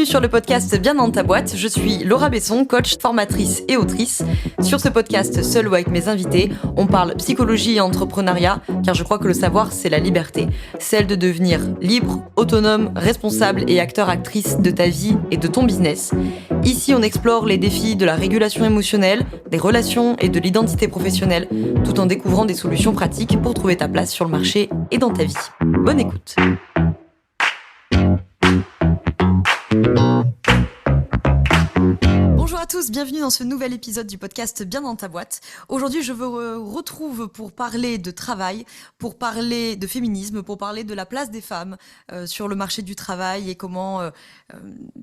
sur le podcast Bien dans ta boîte, je suis Laura Besson, coach, formatrice et autrice. Sur ce podcast, seul ou avec mes invités, on parle psychologie et entrepreneuriat, car je crois que le savoir, c'est la liberté. Celle de devenir libre, autonome, responsable et acteur-actrice de ta vie et de ton business. Ici, on explore les défis de la régulation émotionnelle, des relations et de l'identité professionnelle, tout en découvrant des solutions pratiques pour trouver ta place sur le marché et dans ta vie. Bonne écoute. Bonjour à tous, bienvenue dans ce nouvel épisode du podcast Bien dans ta boîte. Aujourd'hui, je vous retrouve pour parler de travail, pour parler de féminisme, pour parler de la place des femmes sur le marché du travail et comment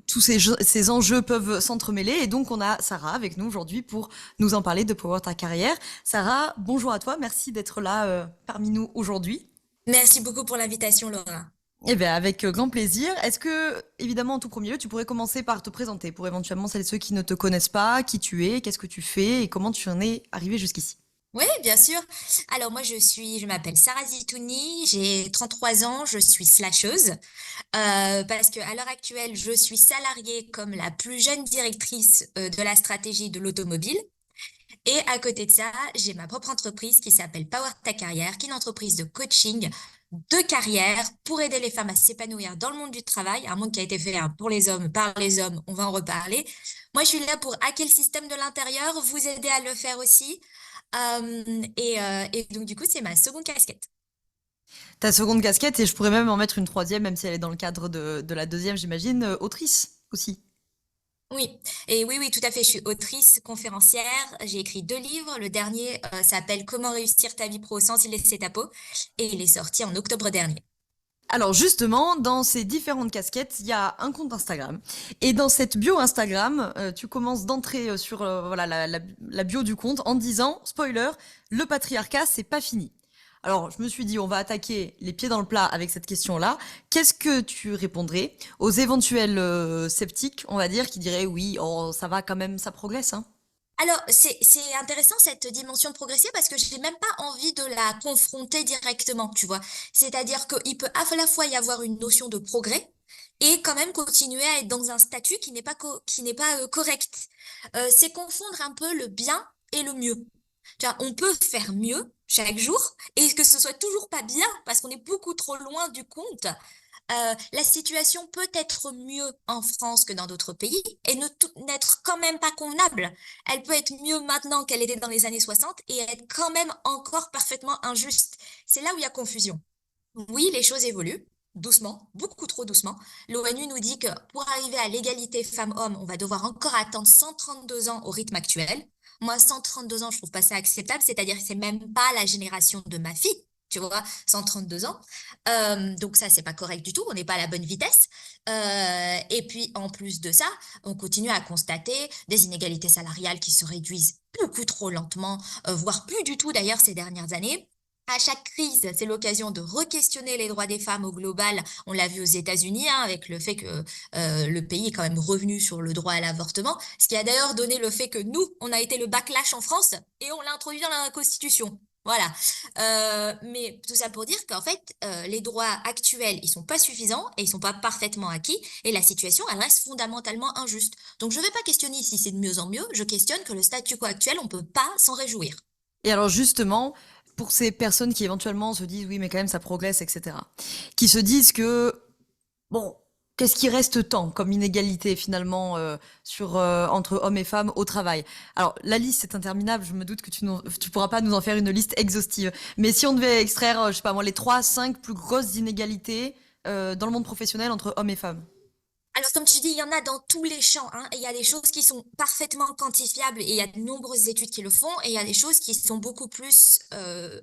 tous ces enjeux peuvent s'entremêler. Et donc, on a Sarah avec nous aujourd'hui pour nous en parler de Power Ta Carrière. Sarah, bonjour à toi, merci d'être là parmi nous aujourd'hui. Merci beaucoup pour l'invitation, Laura. Eh bien, avec grand plaisir. Est-ce que, évidemment, en tout premier lieu, tu pourrais commencer par te présenter pour éventuellement celles et ceux qui ne te connaissent pas, qui tu es, qu'est-ce que tu fais et comment tu en es arrivé jusqu'ici? Oui, bien sûr. Alors moi, je m'appelle Sarah Zitouni, j'ai 33 ans, je suis slasheuse, parce que à l'heure actuelle, je suis salariée comme la plus jeune directrice de la stratégie de l'automobile. Et à côté de ça, j'ai ma propre entreprise qui s'appelle Power Ta Carrière, qui est une entreprise de coaching de carrière pour aider les femmes à s'épanouir dans le monde du travail, un monde qui a été fait pour les hommes, par les hommes, on va en reparler. Moi, je suis là pour hacker le système de l'intérieur, vous aider à le faire aussi. Et donc, du coup, c'est ma seconde casquette. Ta seconde casquette, et je pourrais même en mettre une troisième, même si elle est dans le cadre de la deuxième, j'imagine, autrice aussi. Oui, et oui, oui, tout à fait. Je suis autrice, conférencière. J'ai écrit 2 livres. Le dernier s'appelle Comment réussir ta vie pro sans y laisser ta peau. Et il est sorti en octobre dernier. Alors justement, dans ces différentes casquettes, il y a un compte Instagram. Et dans cette bio Instagram, tu commences d'entrer sur voilà, la bio du compte en disant, spoiler, le patriarcat, c'est pas fini. Alors, je me suis dit, on va attaquer les pieds dans le plat avec cette question-là. Qu'est-ce que tu répondrais aux éventuels sceptiques, on va dire, qui diraient oui, oh, ça va quand même, ça progresse, hein? Alors, c'est intéressant cette dimension progressive parce que j'ai même pas envie de la confronter directement, tu vois. C'est-à-dire qu'il peut à la fois y avoir une notion de progrès et quand même continuer à être dans un statut qui n'est pas correct. C'est confondre un peu le bien et le mieux. Tu vois, on peut faire mieux chaque jour et que ce soit toujours pas bien parce qu'on est beaucoup trop loin du compte. La situation peut être mieux en France que dans d'autres pays et n'être quand même pas convenable. Elle peut être mieux maintenant qu'elle était dans les années 60 et être quand même encore parfaitement injuste. C'est là où il y a confusion. Oui, les choses évoluent. Doucement, beaucoup trop doucement. L'ONU nous dit que pour arriver à l'égalité femmes-hommes, on va devoir encore attendre 132 ans au rythme actuel. Moi, 132 ans, je trouve pas ça acceptable, c'est-à-dire que c'est même pas la génération de ma fille, tu vois, 132 ans. Donc ça, c'est pas correct du tout, on n'est pas à la bonne vitesse. Et puis, en plus de ça, on continue à constater des inégalités salariales qui se réduisent beaucoup trop lentement, voire plus du tout d'ailleurs ces dernières années. À chaque crise, c'est l'occasion de re-questionner les droits des femmes au global. On l'a vu aux États-Unis, hein, avec le fait que le pays est quand même revenu sur le droit à l'avortement, ce qui a d'ailleurs donné le fait que nous, on a été le backlash en France et on l'a introduit dans la Constitution. Voilà. Mais tout ça pour dire qu'en fait, les droits actuels, ils sont pas suffisants et ils sont pas parfaitement acquis et la situation, elle reste fondamentalement injuste. Donc je vais pas questionner si c'est de mieux en mieux, je questionne que le statu quo actuel, on peut pas s'en réjouir. Et alors justement, pour ces personnes qui éventuellement se disent oui, mais quand même ça progresse, etc., qui se disent que bon, qu'est-ce qui reste tant comme inégalité finalement entre hommes et femmes au travail? Alors la liste est interminable, je me doute que tu pourras pas nous en faire une liste exhaustive. Mais si on devait extraire, je sais pas moi, les 3 à 5 plus grosses inégalités dans le monde professionnel entre hommes et femmes. Alors, comme tu dis, il y en a dans tous les champs, hein, et il y a des choses qui sont parfaitement quantifiables, et il y a de nombreuses études qui le font, et il y a des choses qui sont beaucoup plus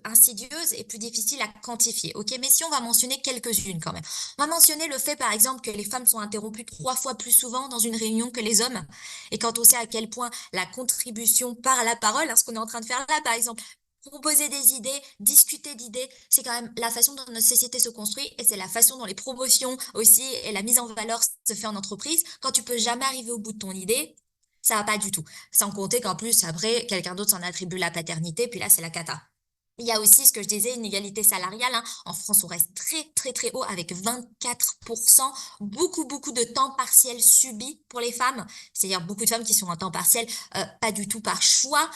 insidieuses et plus difficiles à quantifier. Ok, mais si on va mentionner quelques-unes quand même. On va mentionner le fait, par exemple, que les femmes sont interrompues 3 fois plus souvent dans une réunion que les hommes. Et quand on sait à quel point la contribution par la parole, hein, ce qu'on est en train de faire là, par exemple, proposer des idées, discuter d'idées, c'est quand même la façon dont notre société se construit et c'est la façon dont les promotions aussi et la mise en valeur se fait en entreprise. Quand tu peux jamais arriver au bout de ton idée, ça va pas du tout. Sans compter qu'en plus, après, quelqu'un d'autre s'en attribue la paternité, puis là, c'est la cata. Il y a aussi ce que je disais, inégalité salariale, hein. En France, on reste très, très, très haut avec 24%, beaucoup, beaucoup de temps partiel subi pour les femmes. C'est-à-dire beaucoup de femmes qui sont en temps partiel, pas du tout par choix,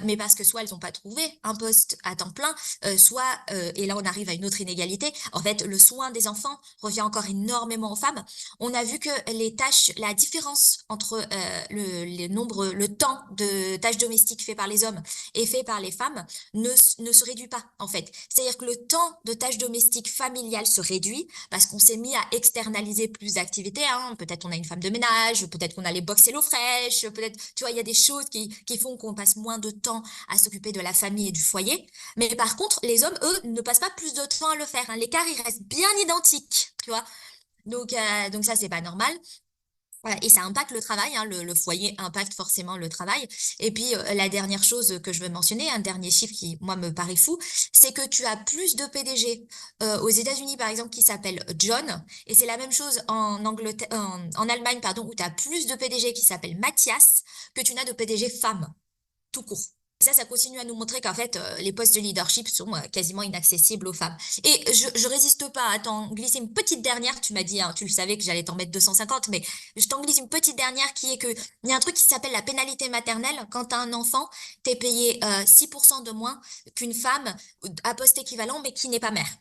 mais parce que soit elles n'ont pas trouvé un poste à temps plein, et là on arrive à une autre inégalité, en fait, le soin des enfants revient encore énormément aux femmes. On a vu que la différence entre le temps de tâches domestiques fait par les hommes et fait par les femmes, ne se réduit pas, en fait. C'est-à-dire que le temps de tâches domestiques familiales se réduit parce qu'on s'est mis à externaliser plus d'activités, hein. Peut-être on a une femme de ménage, peut-être qu'on a les box et l'eau fraîche, peut-être, tu vois, il y a des choses qui font qu'on passe moins de temps à s'occuper de la famille et du foyer. Mais par contre, les hommes, eux, ne passent pas plus de temps à le faire, hein. L'écart, il reste bien identique, tu vois. Donc ça, c'est pas normal. Voilà, et ça impacte le travail, hein, le foyer impacte forcément le travail. Et puis, la dernière chose que je veux mentionner, un dernier chiffre qui, moi, me paraît fou, c'est que tu as plus de PDG aux États-Unis, par exemple, qui s'appelle John, et c'est la même chose en Angleterre, en Allemagne, pardon, où tu as plus de PDG qui s'appellent Mathias que tu n'as de PDG femmes, tout court. Ça continue à nous montrer qu'en fait, les postes de leadership sont quasiment inaccessibles aux femmes. Et je résiste pas à t'en glisser une petite dernière. Tu m'as dit, hein, tu le savais que j'allais t'en mettre 250, mais je t'en glisse une petite dernière qui est que il y a un truc qui s'appelle la pénalité maternelle. Quand tu as un enfant, tu es payé 6% de moins qu'une femme à poste équivalent, mais qui n'est pas mère.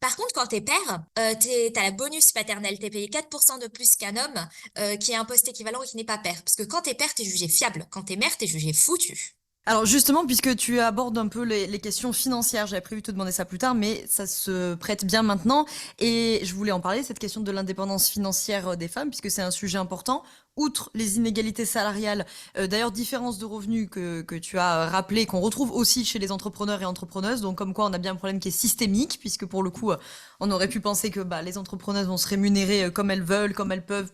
Par contre, quand t'es père, t'as la bonus paternelle, t'es payé 4% de plus qu'un homme qui a un poste équivalent et qui n'est pas père. Parce que quand t'es père, t'es jugé fiable. Quand t'es mère, t'es jugé foutu. Alors justement, puisque tu abordes un peu les questions financières, j'avais prévu de te demander ça plus tard, mais ça se prête bien maintenant. Et je voulais en parler, cette question de l'indépendance financière des femmes, puisque c'est un sujet important. Outre les inégalités salariales, d'ailleurs différences de revenus que tu as rappelé, qu'on retrouve aussi chez les entrepreneurs et entrepreneuses, donc comme quoi on a bien un problème qui est systémique, puisque pour le coup, on aurait pu penser que bah, les entrepreneuses vont se rémunérer comme elles veulent, comme elles peuvent,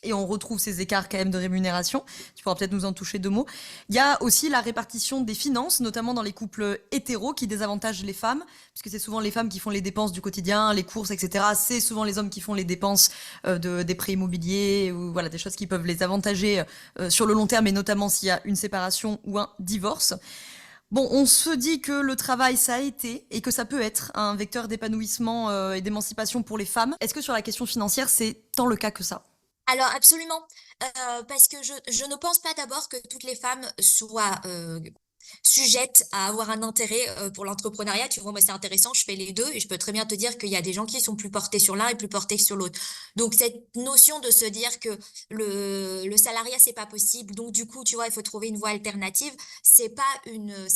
et on retrouve ces écarts quand même de rémunération. Tu pourras peut-être nous en toucher deux mots. Il y a aussi la répartition des finances, notamment dans les couples hétéros, qui désavantage les femmes, puisque c'est souvent les femmes qui font les dépenses du quotidien, les courses, etc. C'est souvent les hommes qui font les dépenses des prêts immobiliers, ou voilà, des choses qui peuvent les avantager sur le long terme, et notamment s'il y a une séparation ou un divorce. Bon, on se dit que le travail, ça a été, et que ça peut être un vecteur d'épanouissement et d'émancipation pour les femmes. Est-ce que sur la question financière, c'est tant le cas que ça? Alors absolument, parce que je ne pense pas d'abord que toutes les femmes soient sujettes à avoir un intérêt pour l'entrepreneuriat. Tu vois, moi c'est intéressant, je fais les deux et je peux très bien te dire qu'il y a des gens qui sont plus portés sur l'un et plus portés sur l'autre. Donc cette notion de se dire que le salariat c'est pas possible, donc du coup tu vois il faut trouver une voie alternative, c'est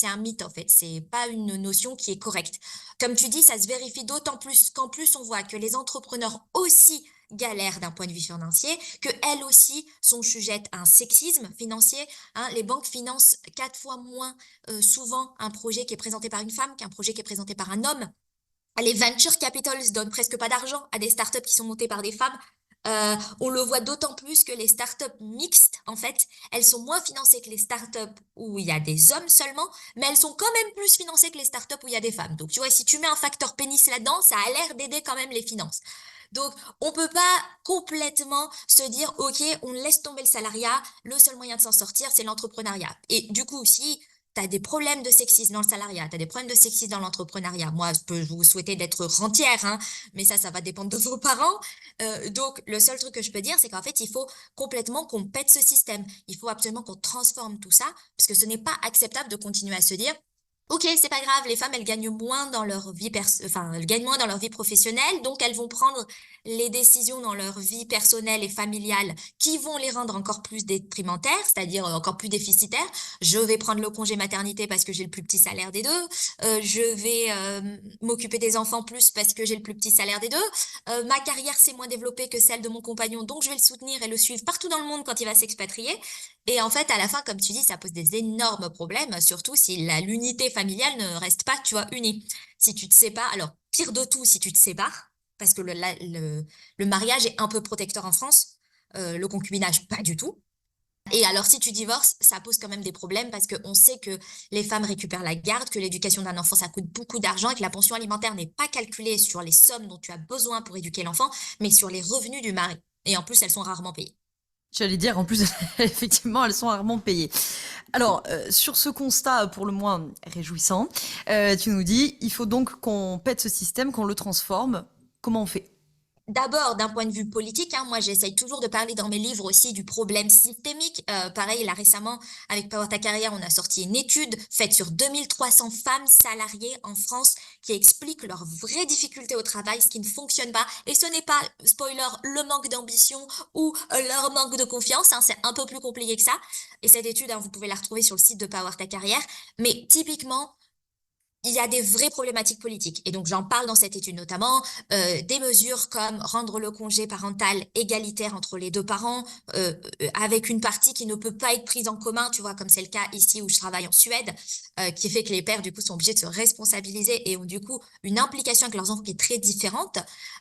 un mythe en fait, c'est pas une notion qui est correcte. Comme tu dis, ça se vérifie d'autant plus qu'en plus on voit que les entrepreneurs aussi galèrent d'un point de vue financier, que elles aussi sont sujettes à un sexisme financier, hein. Les banques financent 4 fois moins souvent un projet qui est présenté par une femme qu'un projet qui est présenté par un homme. Les venture capitals donnent presque pas d'argent à des startups qui sont montées par des femmes. On le voit d'autant plus que les startups mixtes, en fait, elles sont moins financées que les startups où il y a des hommes seulement, mais elles sont quand même plus financées que les startups où il y a des femmes. Donc, tu vois, si tu mets un facteur pénis là-dedans, ça a l'air d'aider quand même les finances. Donc, on peut pas complètement se dire, OK, on laisse tomber le salariat, le seul moyen de s'en sortir, c'est l'entrepreneuriat. Et du coup, si tu as des problèmes de sexisme dans le salariat, tu as des problèmes de sexisme dans l'entrepreneuriat, moi, je peux vous souhaiter d'être rentière, hein, mais ça va dépendre de vos parents. Donc, le seul truc que je peux dire, c'est qu'en fait, il faut complètement qu'on pète ce système. Il faut absolument qu'on transforme tout ça, parce que ce n'est pas acceptable de continuer à se dire, OK, c'est pas grave, les femmes, elles gagnent moins dans leur vie enfin, elles gagnent moins dans leur vie professionnelle, donc elles vont prendre les décisions dans leur vie personnelle et familiale qui vont les rendre encore plus déprimentaires, c'est-à-dire encore plus déficitaires. Je vais prendre le congé maternité parce que j'ai le plus petit salaire des deux. Je vais m'occuper des enfants plus parce que j'ai le plus petit salaire des deux. Ma carrière s'est moins développée que celle de mon compagnon, donc je vais le soutenir et le suivre partout dans le monde quand il va s'expatrier. Et en fait, à la fin, comme tu dis, ça pose des énormes problèmes, surtout si l'unité familiale ne reste pas, tu vois, unie. Si tu te sépares, alors pire de tout, si tu te sépares, parce que le mariage est un peu protecteur en France, le concubinage pas du tout. Et alors, si tu divorces, ça pose quand même des problèmes parce qu'on sait que les femmes récupèrent la garde, que l'éducation d'un enfant, ça coûte beaucoup d'argent et que la pension alimentaire n'est pas calculée sur les sommes dont tu as besoin pour éduquer l'enfant, mais sur les revenus du mari. Et en plus, elles sont rarement payées. J'allais dire, en plus, effectivement, elles sont rarement payées. Alors, sur ce constat pour le moins réjouissant, tu nous dis, il faut donc qu'on pète ce système, qu'on le transforme. Comment on fait? D'abord, d'un point de vue politique, hein, moi j'essaye toujours de parler dans mes livres aussi du problème systémique. Pareil, là récemment, avec Power Ta Carrière, on a sorti une étude faite sur 2300 femmes salariées en France qui explique leurs vraies difficultés au travail, ce qui ne fonctionne pas. Et ce n'est pas, spoiler, le manque d'ambition ou leur manque de confiance, hein, c'est un peu plus compliqué que ça. Et cette étude, hein, vous pouvez la retrouver sur le site de Power Ta Carrière. Mais typiquement, il y a des vraies problématiques politiques. Et donc, j'en parle dans cette étude notamment, des mesures comme rendre le congé parental égalitaire entre les deux parents, avec une partie qui ne peut pas être prise en commun, tu vois, comme c'est le cas ici où je travaille en Suède, qui fait que les pères, du coup, sont obligés de se responsabiliser et ont, du coup, une implication avec leurs enfants qui est très différente.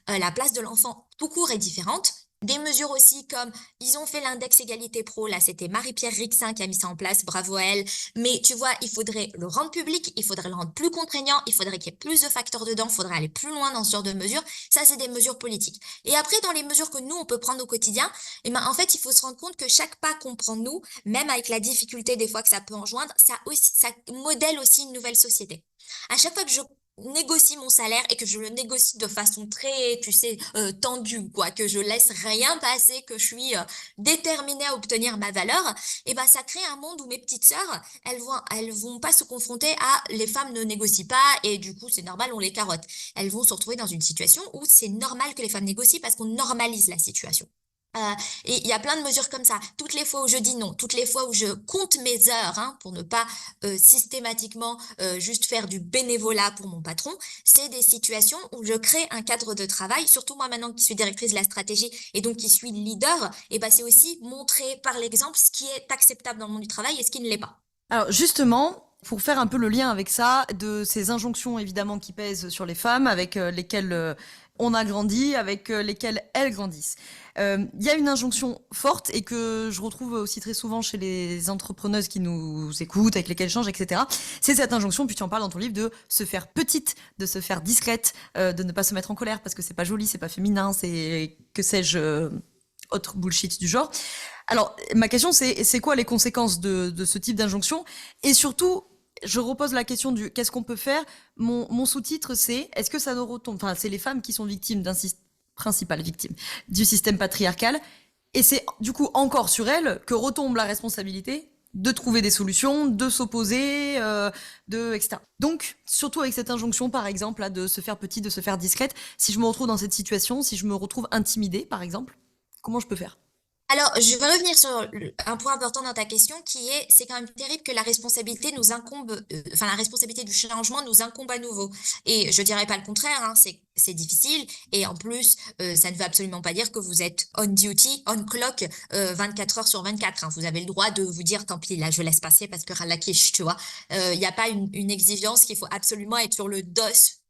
La place de l'enfant tout court est différente. Des mesures aussi comme, ils ont fait l'index égalité pro, là, c'était Marie-Pierre Rixin qui a mis ça en place, bravo à elle. Mais tu vois, il faudrait le rendre public, il faudrait le rendre plus contraignant, il faudrait qu'il y ait plus de facteurs dedans, il faudrait aller plus loin dans ce genre de mesures. Ça, c'est des mesures politiques. Et après, dans les mesures que nous, on peut prendre au quotidien, eh ben, en fait, il faut se rendre compte que chaque pas qu'on prend nous, même avec la difficulté des fois que ça peut enjoindre, ça modèle aussi une nouvelle société. À chaque fois que je négocie mon salaire et que je le négocie de façon très, tu sais, tendue, quoi, que je laisse rien passer, que je suis déterminée à obtenir ma valeur, et ben ça crée un monde où mes petites sœurs, elles vont pas se confronter à les femmes ne négocient pas et du coup c'est normal, on les carotte. Elles vont se retrouver dans une situation où c'est normal que les femmes négocient parce qu'on normalise la situation. Euh, et il y a plein de mesures comme ça. Toutes les fois où je dis non, toutes les fois où je compte mes heures, hein, pour ne pas systématiquement juste faire du bénévolat pour mon patron, c'est des situations où je crée un cadre de travail. Surtout moi maintenant qui suis directrice de la stratégie et donc qui suis leader, et ben c'est aussi montrer par l'exemple ce qui est acceptable dans le monde du travail et ce qui ne l'est pas. Alors justement, pour faire un peu le lien avec ça, de ces injonctions évidemment qui pèsent sur les femmes, avec lesquelles on a grandi, avec lesquelles elles grandissent. Il y a une injonction forte et que je retrouve aussi très souvent chez les entrepreneuses qui nous écoutent, avec lesquelles je change, etc. C'est cette injonction, puis tu en parles dans ton livre, de se faire petite, de se faire discrète, de ne pas se mettre en colère parce que c'est pas joli, c'est pas féminin, c'est que sais-je, autre bullshit du genre. Alors, ma question, c'est quoi les conséquences de ce type d'injonction? Et surtout, je repose la question du qu'est-ce qu'on peut faire? Mon sous-titre, c'est est-ce que ça nous retombe? Enfin, c'est les femmes qui sont victimes principales victimes du système patriarcal. Et c'est du coup encore sur elles que retombe la responsabilité de trouver des solutions, de s'opposer, etc. Donc, surtout avec cette injonction, par exemple, là, de se faire petite, de se faire discrète, si je me retrouve dans cette situation, si je me retrouve intimidée, par exemple, comment je peux faire? Alors, je vais revenir sur un point important dans ta question qui est, c'est quand même terrible que la responsabilité nous incombe, enfin la responsabilité du changement nous incombe à nouveau. Et je dirais pas le contraire, hein, c'est difficile. Et en plus, ça ne veut absolument pas dire que vous êtes on duty, on clock, 24 heures sur 24. Hein. Vous avez le droit de vous dire, tant pis, là je laisse passer parce que ras la quiche, tu vois. Il n'y a pas une exigence qu'il faut absolument être sur le dos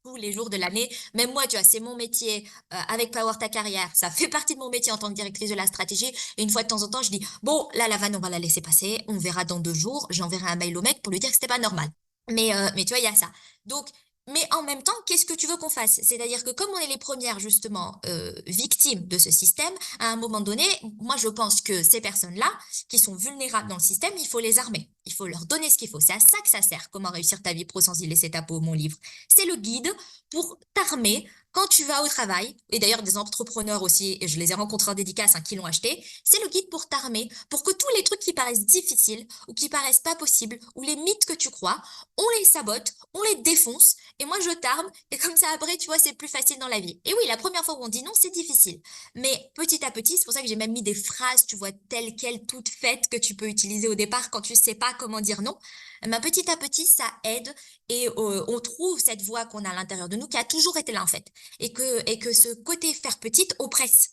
tous les jours de l'année. Même moi, tu vois, c'est mon métier avec Power Ta Carrière. Ça fait partie de mon métier en tant que directrice de la stratégie. Et une fois de temps en temps, je dis, bon, là, la vanne, on va la laisser passer. On verra dans 2 jours. J'enverrai un mail au mec pour lui dire que c'était pas normal. Mais tu vois, il y a ça. Donc, mais en même temps, qu'est-ce que tu veux qu'on fasse? C'est-à-dire que comme on est les premières, justement, victimes de ce système, à un moment donné, moi, je pense que ces personnes-là, qui sont vulnérables dans le système, il faut les armer. Il faut leur donner ce qu'il faut. C'est à ça que ça sert. Comment réussir ta vie pro sans y laisser ta peau, mon livre. C'est le guide pour t'armer quand tu vas au travail, et d'ailleurs des entrepreneurs aussi, et je les ai rencontrés en dédicace, hein, qui l'ont acheté, c'est le guide pour t'armer, pour que tous les trucs qui paraissent difficiles, ou qui paraissent pas possibles, ou les mythes que tu crois, on les sabote, on les défonce, et moi je t'arme, et comme ça après, tu vois, c'est plus facile dans la vie. Et oui, la première fois où on dit non, c'est difficile. Mais petit à petit, c'est pour ça que j'ai même mis des phrases, tu vois, telles quelles, toutes faites, que tu peux utiliser au départ quand tu sais pas comment dire non. Mais petit à petit, ça aide et on trouve cette voix qu'on a à l'intérieur de nous qui a toujours été là en fait et que ce côté faire petite oppresse.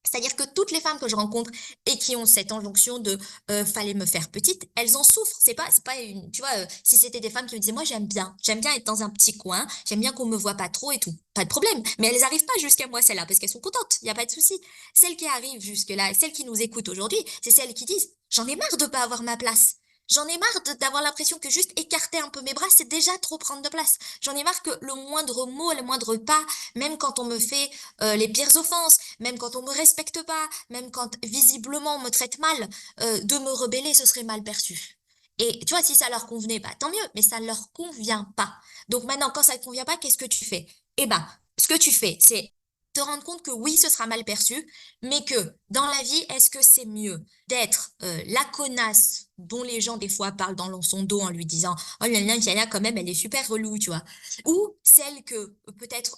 C'est-à-dire que toutes les femmes que je rencontre et qui ont cette injonction de fallait me faire petite, elles en souffrent. C'est pas une, tu vois, si c'était des femmes qui me disaient moi j'aime bien être dans un petit coin, j'aime bien qu'on me voit pas trop et tout, pas de problème. Mais elles arrivent pas jusqu'à moi celles-là parce qu'elles sont contentes, il y a pas de souci. Celles qui arrivent jusque là, celles qui nous écoutent aujourd'hui, c'est celles qui disent j'en ai marre de pas avoir ma place. J'en ai marre d'avoir l'impression que juste écarter un peu mes bras, c'est déjà trop prendre de place. J'en ai marre que le moindre mot, le moindre pas, même quand on me fait les pires offenses, même quand on me respecte pas, même quand visiblement on me traite mal, de me rebeller, ce serait mal perçu. Et tu vois, si ça leur convenait, bah tant mieux, mais ça ne leur convient pas. Donc maintenant, quand ça ne te convient pas, qu'est-ce que tu fais? Eh ben, ce que tu fais, c'est te rendre compte que oui, ce sera mal perçu, mais que dans la vie, est-ce que c'est mieux d'être la connasse dont les gens des fois parlent dans son dos en lui disant oh là là, Yana quand même elle est super relou, tu vois, ou celle que peut-être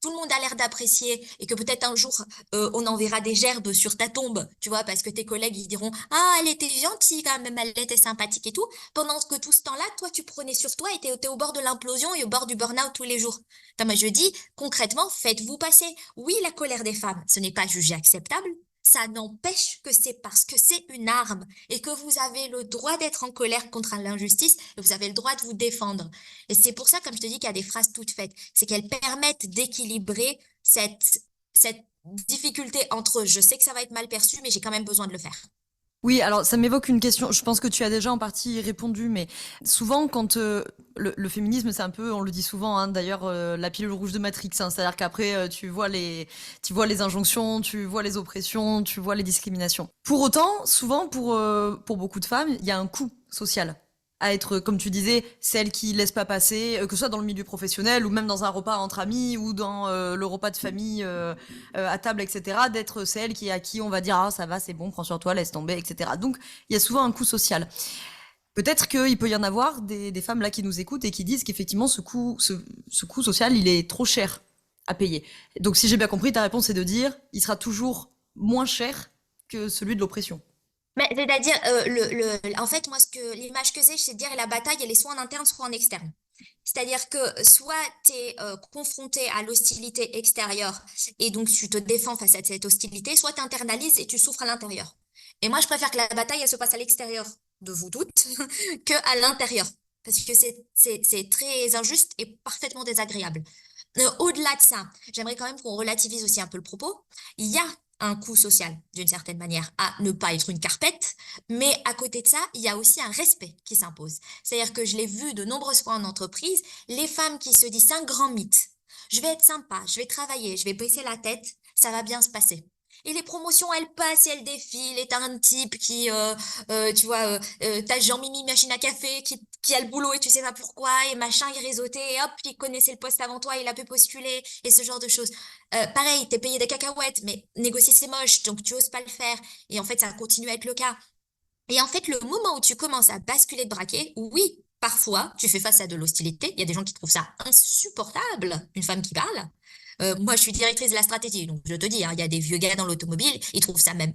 tout le monde a l'air d'apprécier et que peut-être un jour on enverra des gerbes sur ta tombe, tu vois, parce que tes collègues ils diront ah elle était gentille quand même, elle était sympathique et tout, pendant que tout ce temps-là toi tu prenais sur toi et t'es au bord de l'implosion et au bord du burn-out tous les jours. Attends, moi je dis concrètement faites-vous passer. Oui, la colère des femmes, ce n'est pas jugé acceptable. Ça n'empêche que c'est parce que c'est une arme et que vous avez le droit d'être en colère contre l'injustice et vous avez le droit de vous défendre. Et c'est pour ça, comme je te dis, qu'il y a des phrases toutes faites. C'est qu'elles permettent d'équilibrer cette difficulté entre je sais que ça va être mal perçu, mais j'ai quand même besoin de le faire. Oui, alors ça m'évoque une question. Je pense que tu as déjà en partie répondu, mais souvent quand le féminisme, c'est un peu, on le dit souvent, hein, d'ailleurs, la pilule rouge de Matrix. Hein, c'est-à-dire qu'après, tu vois les injonctions, tu vois les oppressions, tu vois les discriminations. Pour autant, souvent pour beaucoup de femmes, il y a un coût social à être, comme tu disais, celle qui laisse pas passer, que ce soit dans le milieu professionnel ou même dans un repas entre amis ou dans le repas de famille à table, etc. D'être celle à qui on va dire ah ça va, c'est bon, prends sur toi, laisse tomber, etc. Donc il y a souvent un coût social. Peut-être qu'il peut y en avoir des femmes là qui nous écoutent et qui disent qu'effectivement ce coût social il est trop cher à payer. Donc si j'ai bien compris, ta réponse est de dire il sera toujours moins cher que celui de l'oppression. Mais c'est-à-dire, en fait, moi, l'image que j'ai, c'est de dire la bataille, elle est soit en interne, soit en externe. C'est-à-dire que soit tu es confronté à l'hostilité extérieure et donc tu te défends face à cette hostilité, soit tu internalises et tu souffres à l'intérieur. Et moi, je préfère que la bataille, elle se passe à l'extérieur de vous toutes que à l'intérieur. Parce que c'est très injuste et parfaitement désagréable. Au-delà de ça, j'aimerais quand même qu'on relativise aussi un peu le propos. Il y a un coût social, d'une certaine manière, à ne pas être une carpette, mais à côté de ça, il y a aussi un respect qui s'impose. C'est-à-dire que je l'ai vu de nombreuses fois en entreprise, les femmes qui se disent, c'est un grand mythe, je vais être sympa, je vais travailler, je vais baisser la tête, ça va bien se passer. Et les promotions, elles passent et elles défilent. Et t'as un type qui, tu vois, t'as Jean-Mimi Machine à café qui a le boulot et tu sais pas pourquoi, et machin, il réseautait, et hop, il connaissait le poste avant toi, il a pu postuler, et ce genre de choses. Pareil, t'es payé des cacahuètes, mais négocier c'est moche, donc tu oses pas le faire. Et en fait, ça continue à être le cas. Et en fait, le moment où tu commences à basculer de braquet, oui, parfois, tu fais face à de l'hostilité. Il y a des gens qui trouvent ça insupportable, une femme qui parle. Moi, je suis directrice de la stratégie, donc je te dis, hein, il y a des vieux gars dans l'automobile, ils trouvent ça même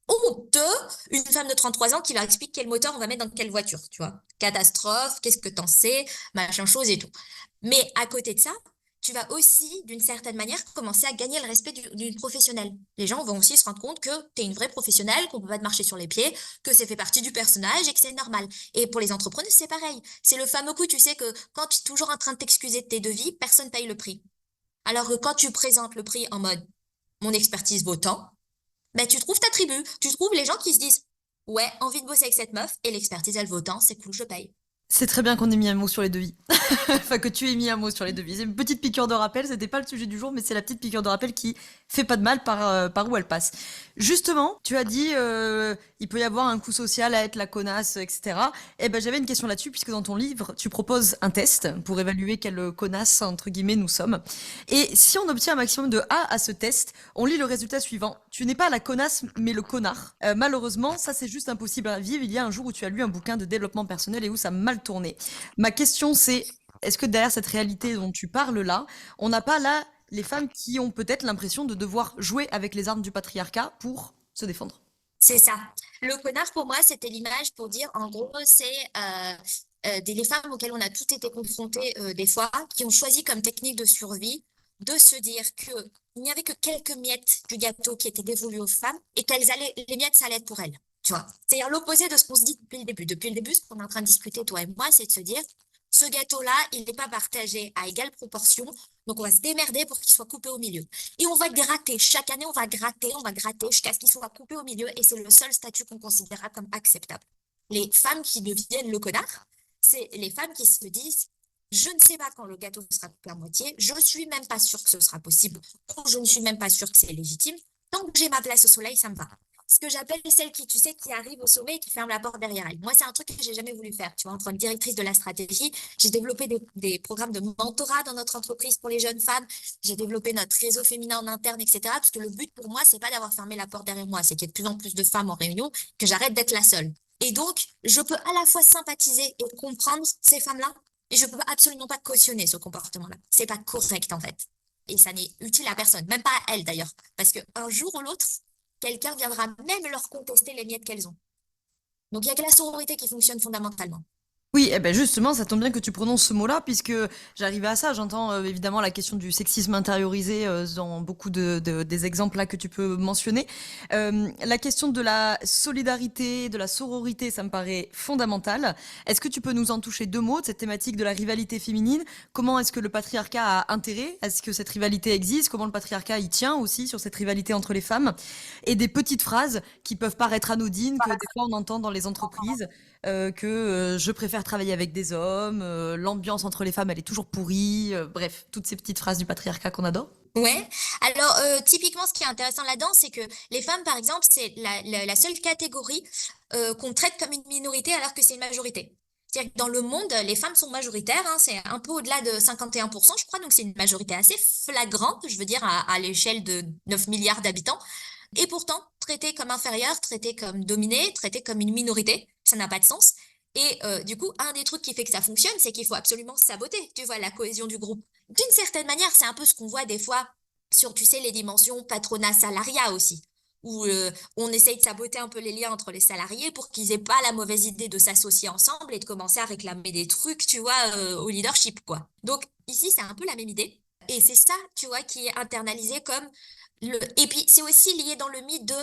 honteux, une femme de 33 ans qui leur explique quel moteur on va mettre dans quelle voiture, tu vois. Catastrophe, qu'est-ce que t'en sais, machin chose et tout. Mais à côté de ça, tu vas aussi, d'une certaine manière, commencer à gagner le respect d'une professionnelle. Les gens vont aussi se rendre compte que tu es une vraie professionnelle, qu'on peut pas te marcher sur les pieds, que ça fait partie du personnage et que c'est normal. Et pour les entrepreneurs, c'est pareil. C'est le fameux coup, tu sais que quand tu es toujours en train de t'excuser de tes devis, personne paye le prix. Alors que quand tu présentes le prix en mode mon expertise vaut tant, ben tu trouves ta tribu, tu trouves les gens qui se disent ouais, envie de bosser avec cette meuf et l'expertise elle vaut tant, c'est cool, je paye. C'est très bien qu'on ait mis un mot sur les devis. Enfin, que tu aies mis un mot sur les devis. C'est une petite piqûre de rappel, c'était pas le sujet du jour, mais c'est la petite piqûre de rappel qui fait pas de mal par où elle passe. Justement, tu as dit, il peut y avoir un coût social à être la connasse, etc. Eh ben, j'avais une question là-dessus, puisque dans ton livre, tu proposes un test pour évaluer quelle connasse, entre guillemets, nous sommes. Et si on obtient un maximum de A à ce test, on lit le résultat suivant. Tu n'es pas la connasse, mais le connard. Malheureusement, ça c'est juste impossible à vivre. Il y a un jour où tu as lu un bouquin de développement personnel et où ça a mal tourné. Ma question c'est, est-ce que derrière cette réalité dont tu parles là, on n'a pas là les femmes qui ont peut-être l'impression de devoir jouer avec les armes du patriarcat pour se défendre? C'est ça. Le connard, pour moi, c'était l'image pour dire, en gros, c'est les femmes auxquelles on a toutes été confrontées des fois, qui ont choisi comme technique de survie de se dire que il n'y avait que quelques miettes du gâteau qui étaient dévolues aux femmes et les miettes, ça allait être pour elles. Tu vois, c'est-à-dire l'opposé de ce qu'on se dit depuis le début. Depuis le début, ce qu'on est en train de discuter, toi et moi, c'est de se dire, ce gâteau-là, il n'est pas partagé à égale proportion, donc on va se démerder pour qu'il soit coupé au milieu. Et on va gratter. Chaque année, on va gratter jusqu'à ce qu'il soit coupé au milieu. Et c'est le seul statut qu'on considérera comme acceptable. Les femmes qui deviennent le connard, c'est les femmes qui se disent, je ne sais pas quand le gâteau sera coupé à moitié, je ne suis même pas sûre que ce sera possible, ou je ne suis même pas sûre que c'est légitime. Tant que j'ai ma place au soleil, ça me va. Ce que j'appelle celle qui, tu sais, qui arrive au sommet et qui ferme la porte derrière elle. Moi, c'est un truc que j'ai jamais voulu faire. Tu vois, en tant que directrice de la stratégie, j'ai développé des programmes de mentorat dans notre entreprise pour les jeunes femmes. J'ai développé notre réseau féminin en interne, etc. Parce que le but pour moi, c'est pas d'avoir fermé la porte derrière moi, c'est qu'il y ait de plus en plus de femmes en réunion, que j'arrête d'être la seule. Et donc, je peux à la fois sympathiser et comprendre ces femmes-là, et je peux absolument pas cautionner ce comportement-là. C'est pas correct, en fait. Et ça n'est utile à personne, même pas à elles d'ailleurs. Parce qu'un jour ou l'autre, quelqu'un viendra même leur contester les miettes qu'elles ont. Donc, il n'y a que la sororité qui fonctionne fondamentalement. Oui, eh ben justement, ça tombe bien que tu prononces ce mot-là, puisque j'arrivais à ça. J'entends évidemment la question du sexisme intériorisé dans beaucoup des exemples là que tu peux mentionner. La question de la solidarité, de la sororité, ça me paraît fondamental. Est-ce que tu peux nous en toucher deux mots de cette thématique de la rivalité féminine? Comment est-ce que le patriarcat a intérêt à ce que cette rivalité existe? Comment le patriarcat y tient aussi sur cette rivalité entre les femmes? Et des petites phrases qui peuvent paraître anodines, que des fois on entend dans les entreprises que je préfère travailler avec des hommes, l'ambiance entre les femmes elle est toujours pourrie, bref, toutes ces petites phrases du patriarcat qu'on adore. Ouais. Alors, typiquement, ce qui est intéressant là-dedans, c'est que les femmes, par exemple, c'est la seule catégorie qu'on traite comme une minorité alors que c'est une majorité. C'est-à-dire que dans le monde, les femmes sont majoritaires, hein, c'est un peu au-delà de 51%, je crois, donc c'est une majorité assez flagrante, je veux dire, à l'échelle de 9 milliards d'habitants. Et pourtant, traitées comme inférieures, traitées comme dominées, traitées comme une minorité, ça n'a pas de sens. Et du coup, un des trucs qui fait que ça fonctionne, c'est qu'il faut absolument saboter, tu vois, la cohésion du groupe. D'une certaine manière, c'est un peu ce qu'on voit des fois sur, tu sais, les dimensions patronat-salariat aussi, où on essaye de saboter un peu les liens entre les salariés pour qu'ils aient pas la mauvaise idée de s'associer ensemble et de commencer à réclamer des trucs, tu vois, au leadership, quoi. Donc ici, c'est un peu la même idée. Et c'est ça, tu vois, qui est internalisé comme le... Et puis, c'est aussi lié dans le mythe de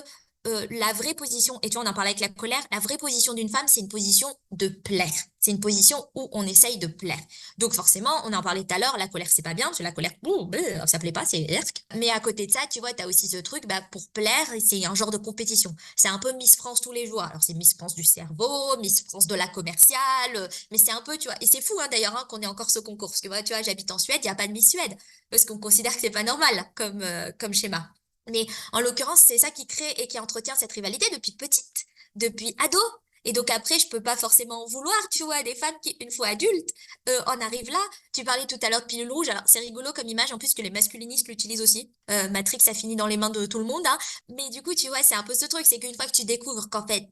la vraie position, et tu vois, on en parlait avec la colère, la vraie position d'une femme, c'est une position de plaire. C'est une position où on essaye de plaire. Donc forcément, on en parlait tout à l'heure, la colère, c'est pas bien, parce que la colère, ça plaît pas, c'est erk. Mais à côté de ça, tu vois, tu as aussi ce truc, bah, pour plaire, c'est un genre de compétition. C'est un peu Miss France tous les jours. Alors c'est Miss France du cerveau, Miss France de la commerciale, mais c'est un peu, tu vois, et c'est fou hein, d'ailleurs hein, qu'on ait encore ce concours, parce que moi, tu vois, j'habite en Suède, il n'y a pas de Miss Suède, parce qu'on considère que c'est pas normal comme schéma. Mais en l'occurrence, c'est ça qui crée et qui entretient cette rivalité depuis petite, depuis ado. Et donc après, je peux pas forcément en vouloir, tu vois, des femmes qui, une fois adultes, en arrivent là. Tu parlais tout à l'heure de pilule rouge. Alors, c'est rigolo comme image, en plus que les masculinistes l'utilisent aussi. Matrix a fini dans les mains de tout le monde, hein. Mais du coup, tu vois, c'est un peu ce truc, c'est qu'une fois que tu découvres qu'en fait,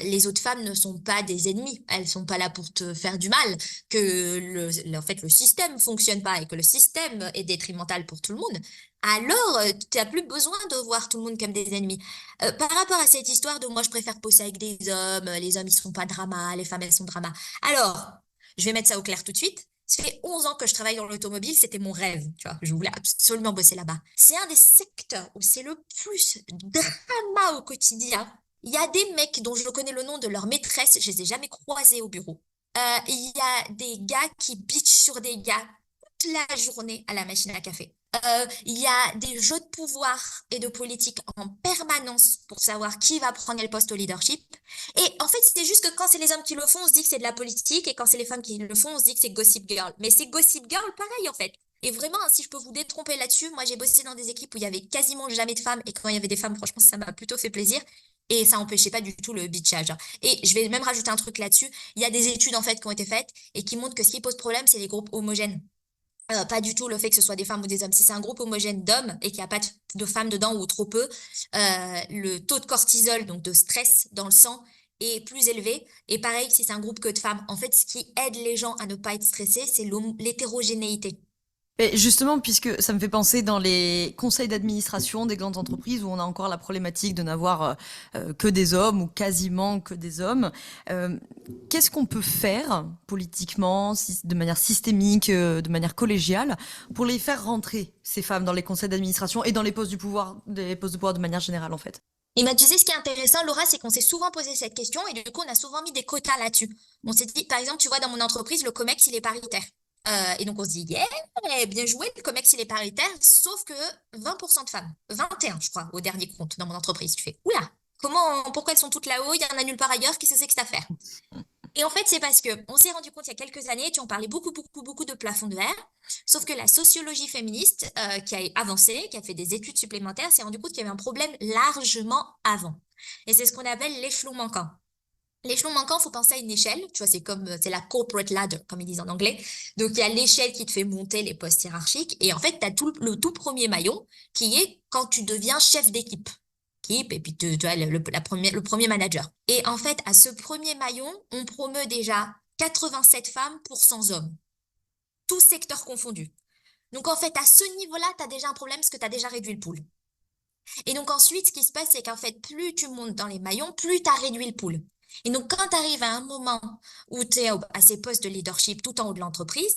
les autres femmes ne sont pas des ennemis, elles sont pas là pour te faire du mal, que en fait, le système fonctionne pas et que le système est détrimental pour tout le monde, alors tu n'as plus besoin de voir tout le monde comme des ennemis. Par rapport à cette histoire de moi, je préfère bosser avec des hommes, les hommes, ils sont pas drama, les femmes, elles sont drama. Alors, je vais mettre ça au clair tout de suite. Ça fait 11 ans que je travaille dans l'automobile, c'était mon rêve, tu vois. Je voulais absolument bosser là-bas. C'est un des secteurs où c'est le plus drama au quotidien. Il y a des mecs dont je connais le nom de leur maîtresse, je les ai jamais croisés au bureau. Il y a des gars qui bitchent sur des gars toute la journée à la machine à café. Il y a des jeux de pouvoir et de politique en permanence pour savoir qui va prendre le poste au leadership. Et en fait, c'est juste que quand c'est les hommes qui le font, on se dit que c'est de la politique, et quand c'est les femmes qui le font, on se dit que c'est Gossip Girl. Mais c'est Gossip Girl pareil, en fait. Et vraiment, hein, si je peux vous détromper là-dessus, moi j'ai bossé dans des équipes où il y avait quasiment jamais de femmes, et quand il y avait des femmes, franchement, ça m'a plutôt fait plaisir. Et ça empêchait pas du tout le bitchage, hein. Et je vais même rajouter un truc là-dessus. Il y a des études en fait qui ont été faites et qui montrent que ce qui pose problème, c'est les groupes homogènes. Pas du tout le fait que ce soit des femmes ou des hommes. Si c'est un groupe homogène d'hommes et qu'il n'y a pas de femmes dedans ou trop peu, le taux de cortisol, donc de stress dans le sang, est plus élevé. Et pareil, si c'est un groupe que de femmes, en fait, ce qui aide les gens à ne pas être stressés, c'est l'hétérogénéité. Et justement, puisque ça me fait penser dans les conseils d'administration des grandes entreprises où on a encore la problématique de n'avoir que des hommes ou quasiment que des hommes, euh, qu'est-ce qu'on peut faire politiquement, de manière systémique, de manière collégiale, pour les faire rentrer, ces femmes, dans les conseils d'administration et dans les postes du pouvoir, des postes de pouvoir de manière générale, en fait? Et bah, tu sais, ce qui est intéressant, Laura, c'est qu'on s'est souvent posé cette question et du coup, on a souvent mis des quotas là-dessus. On s'est dit, par exemple, tu vois, dans mon entreprise, le COMEX, il est paritaire. Et donc, on se dit, yeah, bien joué, le COMEX, il est paritaire, sauf que 20% de femmes, 21, je crois, au dernier compte dans mon entreprise. Tu fais, oula, pourquoi elles sont toutes là-haut? Il y en a nulle part ailleurs. Qu'est-ce que c'est que cette affaire? Et en fait, c'est parce que on s'est rendu compte il y a quelques années, tu en parlais beaucoup, beaucoup, beaucoup de plafond de verre, sauf que la sociologie féministe, qui a avancé, qui a fait des études supplémentaires, s'est rendu compte qu'il y avait un problème largement avant. Et c'est ce qu'on appelle l'échelon manquant. L'échelon manquant, faut penser à une échelle, tu vois, c'est la corporate ladder, comme ils disent en anglais. Donc, il y a l'échelle qui te fait monter les postes hiérarchiques, et en fait, tu as le tout premier maillon, qui est quand tu deviens chef d'équipe. Et puis tu as le premier manager. Et en fait, à ce premier maillon, on promeut déjà 87 femmes pour 100 hommes, tous secteurs confondus. Donc, en fait, à ce niveau-là, tu as déjà un problème parce que tu as déjà réduit le pool. Et donc ensuite, ce qui se passe, c'est qu'en fait, plus tu montes dans les maillons, plus tu as réduit le pool. Et donc, quand tu arrives à un moment où tu es à ces postes de leadership tout en haut de l'entreprise,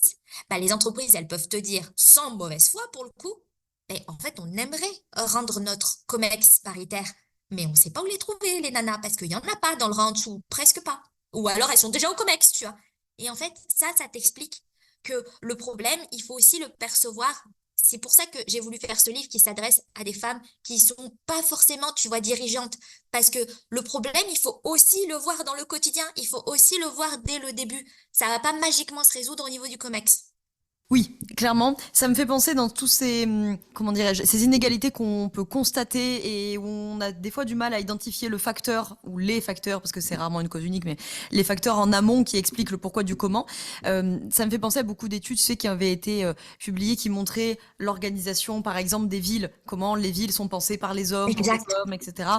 bah, les entreprises, elles peuvent te dire, sans mauvaise foi pour le coup, mais en fait, on aimerait rendre notre COMEX paritaire, mais on ne sait pas où les trouver, les nanas, parce qu'il n'y en a pas dans le ranch ou presque pas. Ou alors, elles sont déjà au COMEX, tu vois. Et en fait, ça t'explique que le problème, il faut aussi le percevoir. C'est pour ça que j'ai voulu faire ce livre qui s'adresse à des femmes qui sont pas forcément, tu vois, dirigeantes. Parce que le problème, il faut aussi le voir dans le quotidien. Il faut aussi le voir dès le début. Ça va pas magiquement se résoudre au niveau du COMEX. Oui, clairement. Ça me fait penser dans tous ces, comment dirais-je, ces inégalités qu'on peut constater et où on a des fois du mal à identifier le facteur ou les facteurs, parce que c'est rarement une cause unique, mais les facteurs en amont qui expliquent le pourquoi du comment. Ça me fait penser à beaucoup d'études, tu sais, qui avaient été publiées, qui montraient l'organisation, par exemple, des villes, comment les villes sont pensées par les hommes, pour les Exact. hommes, etc.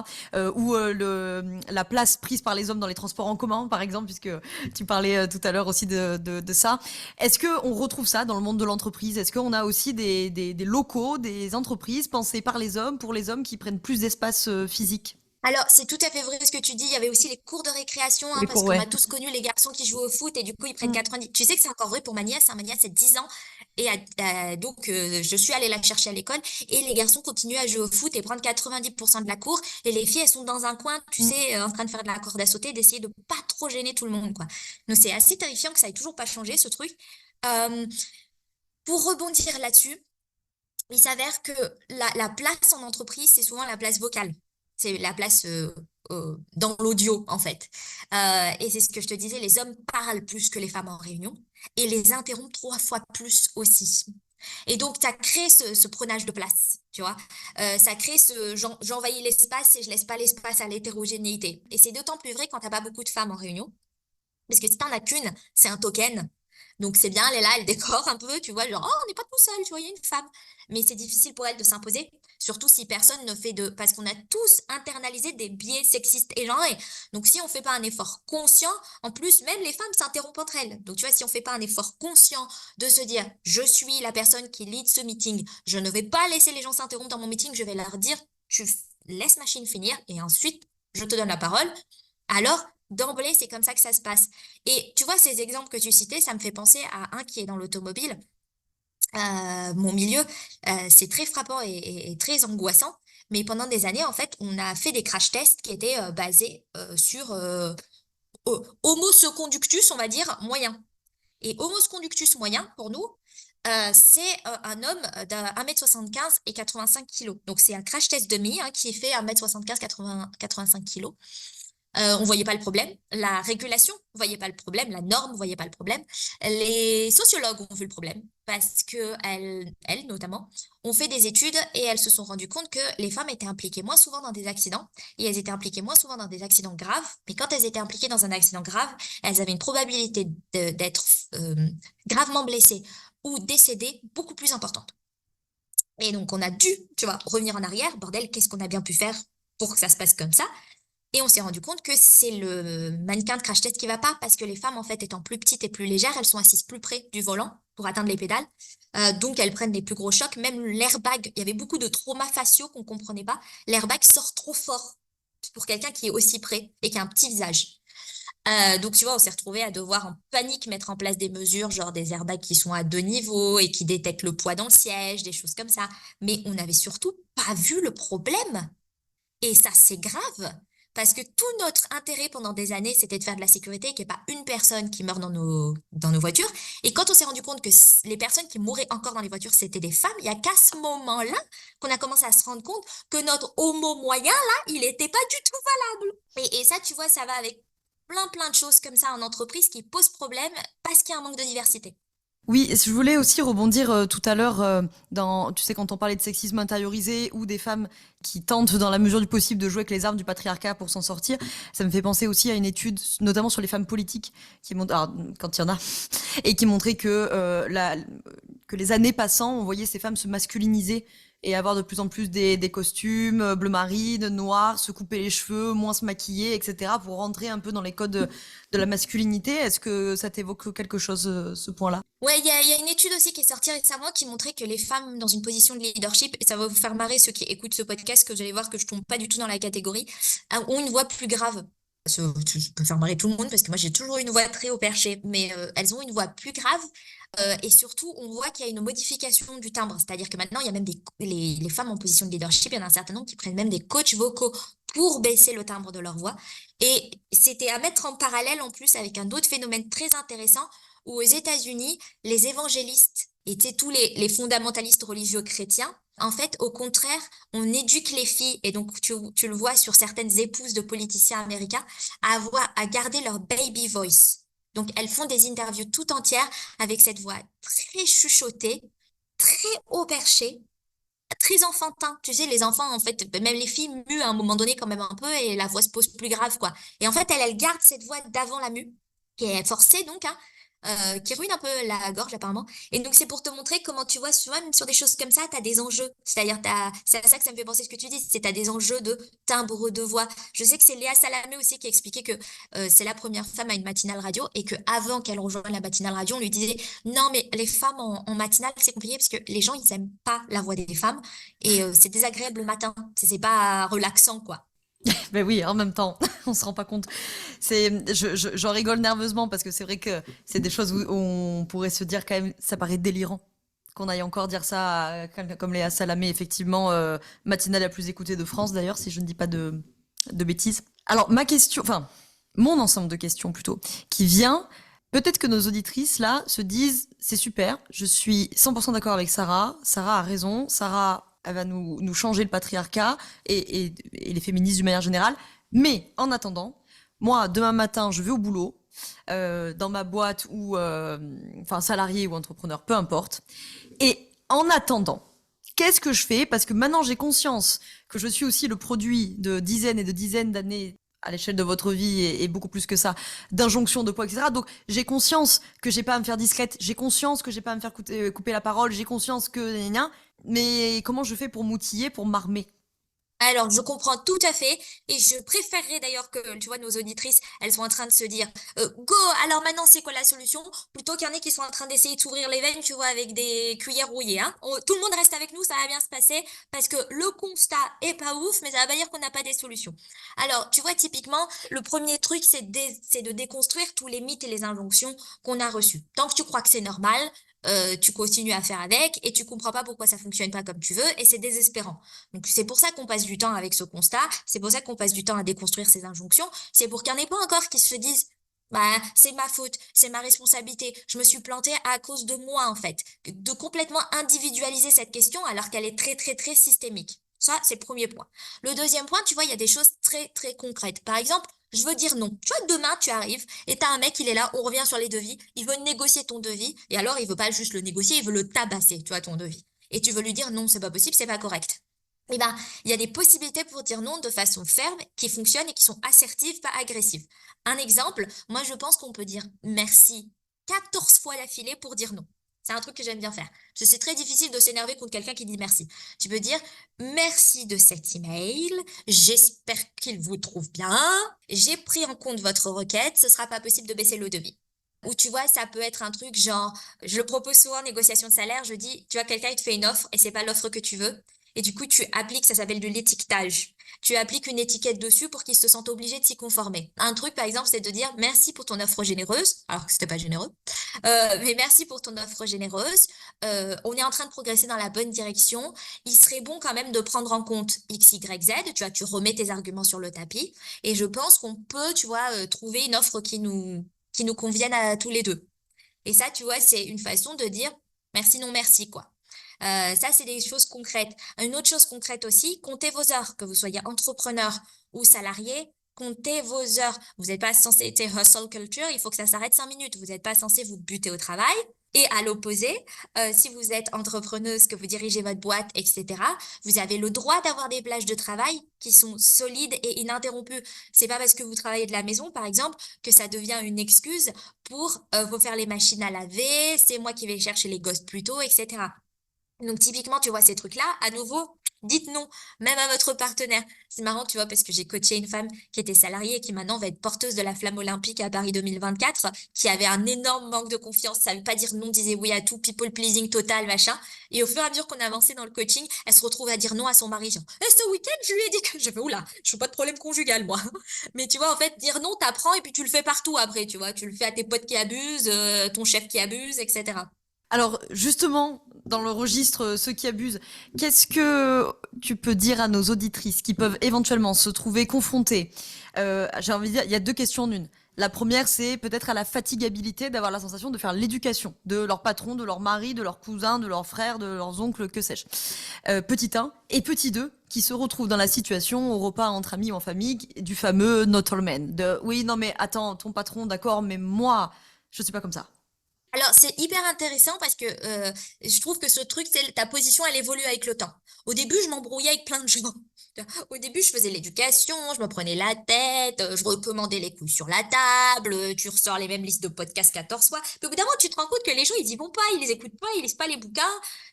Ou la place prise par les hommes dans les transports en commun, par exemple, puisque tu parlais tout à l'heure aussi de ça. Est-ce qu'on retrouve ça dans le monde de l'entreprise? Est-ce qu'on a aussi des locaux, des entreprises pensées par les hommes, pour les hommes qui prennent plus d'espace physique? Alors, c'est tout à fait vrai ce que tu dis. Il y avait aussi les cours de récréation, hein, Les parce cours, qu'on ouais. a tous connu les garçons qui jouent au foot et du coup, ils prennent Mm. 90. Tu sais que c'est encore vrai pour ma nièce, hein. Ma nièce a 10 ans et donc je suis allée la chercher à l'école et les garçons continuent à jouer au foot et prendre 90% de la cour et les filles, elles sont dans un coin, tu Mm. sais, en train de faire de la corde à sauter, d'essayer de pas trop gêner tout le monde, quoi. Donc, c'est assez terrifiant que ça ait toujours pas changé, ce truc. Euh, pour rebondir là-dessus, il s'avère que la place en entreprise, c'est souvent la place vocale. C'est la place dans l'audio, en fait. Et c'est ce que je te disais, les hommes parlent plus que les femmes en réunion et les interrompent 3 fois plus aussi. Et donc, tu as créé ce prenage de place, tu vois. Ça crée j'envahis l'espace et je laisse pas l'espace à l'hétérogénéité. Et c'est d'autant plus vrai quand t'as pas beaucoup de femmes en réunion. Parce que si t'en as qu'une, c'est un token. Donc c'est bien, elle est là, elle décore un peu, tu vois, genre, oh, on n'est pas tout seul, tu vois, il y a une femme. Mais c'est difficile pour elle de s'imposer, surtout si personne ne fait de... Parce qu'on a tous internalisé des biais sexistes et genrés. Donc si on fait pas un effort conscient, en plus, même les femmes s'interrompent entre elles. Donc tu vois, si on fait pas un effort conscient de se dire, je suis la personne qui lead ce meeting, je ne vais pas laisser les gens s'interrompre dans mon meeting, je vais leur dire, tu laisses machine finir et ensuite, je te donne la parole. Alors, d'emblée, c'est comme ça que ça se passe. Et tu vois, ces exemples que tu citais, ça me fait penser à un qui est dans l'automobile. Mon milieu, c'est très frappant et très angoissant. Mais pendant des années, en fait, on a fait des crash tests qui étaient basés sur Homo conductus, on va dire, moyen. Et Homo conductus moyen, pour nous, c'est un homme d'1 m 75 et 85 kilos. Donc, c'est un crash test demi hein, qui est fait 1 m 75, 85 kilos. On voyait pas le problème. La régulation voyait pas le problème. La norme voyait pas le problème. Les sociologues ont vu le problème parce que elles notamment, ont fait des études et elles se sont rendues compte que les femmes étaient impliquées moins souvent dans des accidents et elles étaient impliquées moins souvent dans des accidents graves. Mais quand elles étaient impliquées dans un accident grave, elles avaient une probabilité d'être gravement blessées ou décédées beaucoup plus importante. Et donc, on a dû, tu vois, revenir en arrière. Bordel, qu'est-ce qu'on a bien pu faire pour que ça se passe comme ça? Et on s'est rendu compte que c'est le mannequin de crash test qui va pas parce que les femmes, en fait, étant plus petites et plus légères, elles sont assises plus près du volant pour atteindre les pédales. Donc, elles prennent des plus gros chocs. Même l'airbag, il y avait beaucoup de traumas faciaux qu'on comprenait pas. L'airbag sort trop fort pour quelqu'un qui est aussi près et qui a un petit visage. Donc, tu vois, on s'est retrouvé à devoir en panique mettre en place des mesures, genre des airbags qui sont à 2 niveaux et qui détectent le poids dans le siège, des choses comme ça. Mais on n'avait surtout pas vu le problème. Et ça, c'est grave, parce que tout notre intérêt pendant des années, c'était de faire de la sécurité et qu'il n'y ait pas une personne qui meurt dans nos voitures. Et quand on s'est rendu compte que les personnes qui mouraient encore dans les voitures, c'était des femmes, il n'y a qu'à ce moment-là qu'on a commencé à se rendre compte que notre homo moyen, là, il n'était pas du tout valable. Et ça, tu vois, ça va avec plein de choses comme ça en entreprise qui posent problème parce qu'il y a un manque de diversité. Oui, je voulais aussi rebondir tout à l'heure tu sais, quand on parlait de sexisme intériorisé ou des femmes qui tentent dans la mesure du possible de jouer avec les armes du patriarcat pour s'en sortir. Ça me fait penser aussi à une étude, notamment sur les femmes politiques, qui montre, alors, quand il y en a, et qui montrait que les années passant, on voyait ces femmes se masculiniser et avoir de plus en plus des costumes bleu marine, noirs, se couper les cheveux, moins se maquiller, etc. pour rentrer un peu dans les codes de la masculinité. Est-ce que ça t'évoque quelque chose, ce point-là? Ouais, il y a une étude aussi qui est sortie récemment qui montrait que les femmes dans une position de leadership, et ça va vous faire marrer ceux qui écoutent ce podcast, que vous allez voir que je tombe pas du tout dans la catégorie, ont une voix plus grave. Ça peut faire marrer tout le monde parce que moi j'ai toujours une voix très au perché, mais elles ont une voix plus grave et surtout on voit qu'il y a une modification du timbre, c'est-à-dire que maintenant il y a même les femmes en position de leadership, il y en a un certain nombre qui prennent même des coachs vocaux pour baisser le timbre de leur voix. Et c'était à mettre en parallèle en plus avec un autre phénomène très intéressant où aux États-Unis, les évangélistes et tu sais, tous les fondamentalistes religieux chrétiens, en fait, au contraire, on éduque les filles, et donc tu le vois sur certaines épouses de politiciens américains, à garder leur baby voice. Donc, elles font des interviews tout entières avec cette voix très chuchotée, très haut perché, très enfantin. Tu sais, les enfants, en fait, même les filles muent à un moment donné quand même un peu, et la voix se pose plus grave, quoi. Et en fait, elle garde cette voix d'avant la mue, qui est forcée donc, hein, qui ruine un peu la gorge apparemment. Et donc c'est pour te montrer comment tu vois, souvent même sur des choses comme ça, tu as des enjeux. C'est-à-dire, c'est à ça que ça me fait penser ce que tu dis, c'est tu as des enjeux de timbre de voix. Je sais que c'est Léa Salamé aussi qui expliquait que c'est la première femme à une matinale radio et que avant qu'elle rejoigne la matinale radio, on lui disait non mais les femmes en matinale c'est compliqué parce que les gens ils aiment pas la voix des femmes et c'est désagréable le matin. C'est pas relaxant quoi. Ben oui, en même temps, on se rend pas compte. J'en rigole nerveusement parce que c'est vrai que c'est des choses où on pourrait se dire quand même, ça paraît délirant qu'on aille encore dire ça à quelqu'un comme Léa Salamé, effectivement, matinale la plus écoutée de France d'ailleurs, si je ne dis pas de bêtises. Alors ma question, enfin mon ensemble de questions plutôt, qui vient, peut-être que nos auditrices là se disent, c'est super, je suis 100% d'accord avec Sarah, Sarah a raison, Sarah elle va nous changer le patriarcat et les féministes d'une manière générale. Mais en attendant, moi, demain matin, je vais au boulot, dans ma boîte ou, enfin, salarié ou entrepreneur, peu importe. Et en attendant, qu'est-ce que je fais? Parce que maintenant, j'ai conscience que je suis aussi le produit de dizaines et de dizaines d'années à l'échelle de votre vie et beaucoup plus que ça, d'injonctions de poids, etc. Donc, j'ai conscience que j'ai pas à me faire discrète, j'ai conscience que j'ai pas à me faire couper la parole, j'ai conscience que, gna, gna, gna. Mais comment je fais pour m'outiller, pour m'armer? Alors, je comprends tout à fait et je préférerais d'ailleurs que, tu vois, nos auditrices, elles sont en train de se dire Go, alors maintenant, c'est quoi la solution? Plutôt qu'il y en ait qui sont en train d'essayer de s'ouvrir les veines, tu vois, avec des cuillères rouillées, hein. Tout le monde reste avec nous, ça va bien se passer parce que le constat est pas ouf, mais ça va pas dire qu'on n'a pas des solutions. Alors, tu vois, typiquement, le premier truc, c'est de déconstruire tous les mythes et les injonctions qu'on a reçus. Tant que tu crois que c'est normal, tu continues à faire avec et tu comprends pas pourquoi ça fonctionne pas comme tu veux et c'est désespérant. Donc c'est pour ça qu'on passe du temps avec ce constat, c'est pour ça qu'on passe du temps à déconstruire ces injonctions, c'est pour qu'il n'y en ait pas encore qui se disent bah c'est ma faute, c'est ma responsabilité, je me suis plantée à cause de moi en fait. De complètement individualiser cette question alors qu'elle est très systémique. Ça, c'est le premier point. Le deuxième point, tu vois, il y a des choses très concrètes. Par exemple, je veux dire non. Tu vois, demain, tu arrives et t'as un mec, il est là, on revient sur les devis, il veut négocier ton devis, et alors il veut pas juste le négocier, il veut le tabasser, tu vois, ton devis. Et tu veux lui dire non, c'est pas possible, c'est pas correct. Eh ben, il y a des possibilités pour dire non de façon ferme, qui fonctionnent et qui sont assertives, pas agressives. Un exemple, moi je pense qu'on peut dire merci 14 fois d'affilée pour dire non. C'est un truc que j'aime bien faire. Parce que c'est très difficile de s'énerver contre quelqu'un qui dit merci. Tu peux dire merci de cet email, j'espère qu'il vous trouve bien, j'ai pris en compte votre requête, ce sera pas possible de baisser le devis. Ou tu vois, ça peut être un truc genre, je le propose souvent en négociation de salaire, je dis, tu vois, quelqu'un il te fait une offre et c'est pas l'offre que tu veux. Et du coup, tu appliques, ça s'appelle de l'étiquetage. Tu appliques une étiquette dessus pour qu'ils se sentent obligés de s'y conformer. Un truc, par exemple, c'est de dire merci pour ton offre généreuse, alors que c'était pas généreux. Mais merci pour ton offre généreuse. On est en train de progresser dans la bonne direction. Il serait bon quand même de prendre en compte X, Y, Z. Tu vois, tu remets tes arguments sur le tapis. Et je pense qu'on peut, tu vois, trouver une offre qui nous convienne à tous les deux. Et ça, tu vois, c'est une façon de dire merci, non merci, quoi. Ça, c'est des choses concrètes. Une autre chose concrète aussi, comptez vos heures, que vous soyez entrepreneur ou salarié, comptez vos heures. Vous n'êtes pas censé être hustle culture, il faut que ça s'arrête 5 minutes. Vous n'êtes pas censé vous buter au travail. Et à l'opposé, si vous êtes entrepreneuse, que vous dirigez votre boîte, etc., vous avez le droit d'avoir des plages de travail qui sont solides et ininterrompues. C'est pas parce que vous travaillez de la maison, par exemple, que ça devient une excuse pour refaire les machines à laver, c'est moi qui vais chercher les gosses plus tôt, etc. Donc typiquement, tu vois, ces trucs-là, à nouveau, dites non, même à votre partenaire. C'est marrant, tu vois, parce que j'ai coaché une femme qui était salariée et qui maintenant va être porteuse de la flamme olympique à Paris 2024, qui avait un énorme manque de confiance, savait pas dire non, disait oui à tout, people pleasing total, machin. Et au fur et à mesure qu'on avançait dans le coaching, elle se retrouve à dire non à son mari, genre, ce week-end, je lui ai dit que je fais, oula, je fais pas de problème conjugal, moi. Mais tu vois, en fait, dire non, t'apprends et puis tu le fais partout après, tu vois. Tu le fais à tes potes qui abusent, ton chef qui abuse, etc. Alors justement, dans le registre ceux qui abusent, qu'est-ce que tu peux dire à nos auditrices qui peuvent éventuellement se trouver confrontées J'ai envie de dire, il y a deux questions en une. La première, c'est peut-être à la fatigabilité d'avoir la sensation de faire l'éducation de leur patron, de leur mari, de leurs cousins, de leurs frères, de leurs oncles, que sais-je. Petit 1 et petit 2 qui se retrouvent dans la situation au repas entre amis ou en famille du fameux not all men. De oui, non mais attends, ton patron, d'accord, mais moi, je suis pas comme ça. Alors, c'est hyper intéressant parce que je trouve que ce truc, c'est ta position, elle évolue avec le temps. Au début, je m'embrouillais avec plein de gens. Au début, je faisais l'éducation, je me prenais la tête, je recommandais les couilles sur la table, tu ressors les mêmes listes de podcasts 14 fois. Puis au bout d'un moment, tu te rends compte que les gens, ils y vont pas, ils les écoutent pas, ils lisent pas les bouquins.